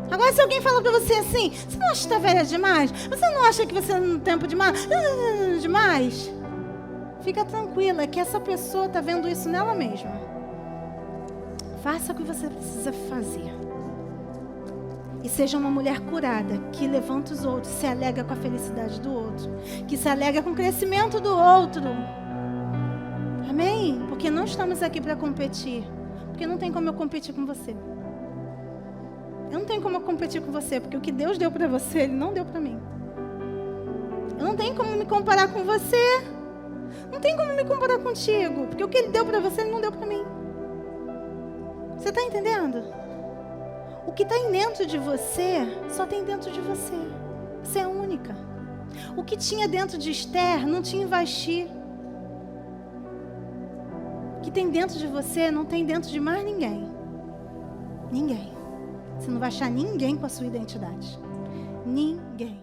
Agora, se alguém falar pra você assim, você não acha que está velha demais? Você não acha que você está no tempo demais? Fica tranquila, que essa pessoa está vendo isso nela mesma. Faça o que você precisa fazer. E seja uma mulher curada, que levanta os outros, se alegra com a felicidade do outro, que se alegra com o crescimento do outro. Amém? Porque não estamos aqui para competir. Porque não tem como eu competir com você. Eu não tenho como eu competir com você, porque o que Deus deu para você, Ele não deu para mim. Eu não tenho como me comparar com você. Não tem como me comparar contigo, porque o que Ele deu para você, Ele não deu para mim. Você está entendendo? O que está dentro de você, só tem dentro de você. Você é única. O que tinha dentro de Esther, não tinha em Vasti. O que tem dentro de você, não tem dentro de mais ninguém. Ninguém. Você não vai achar ninguém com a sua identidade. Ninguém.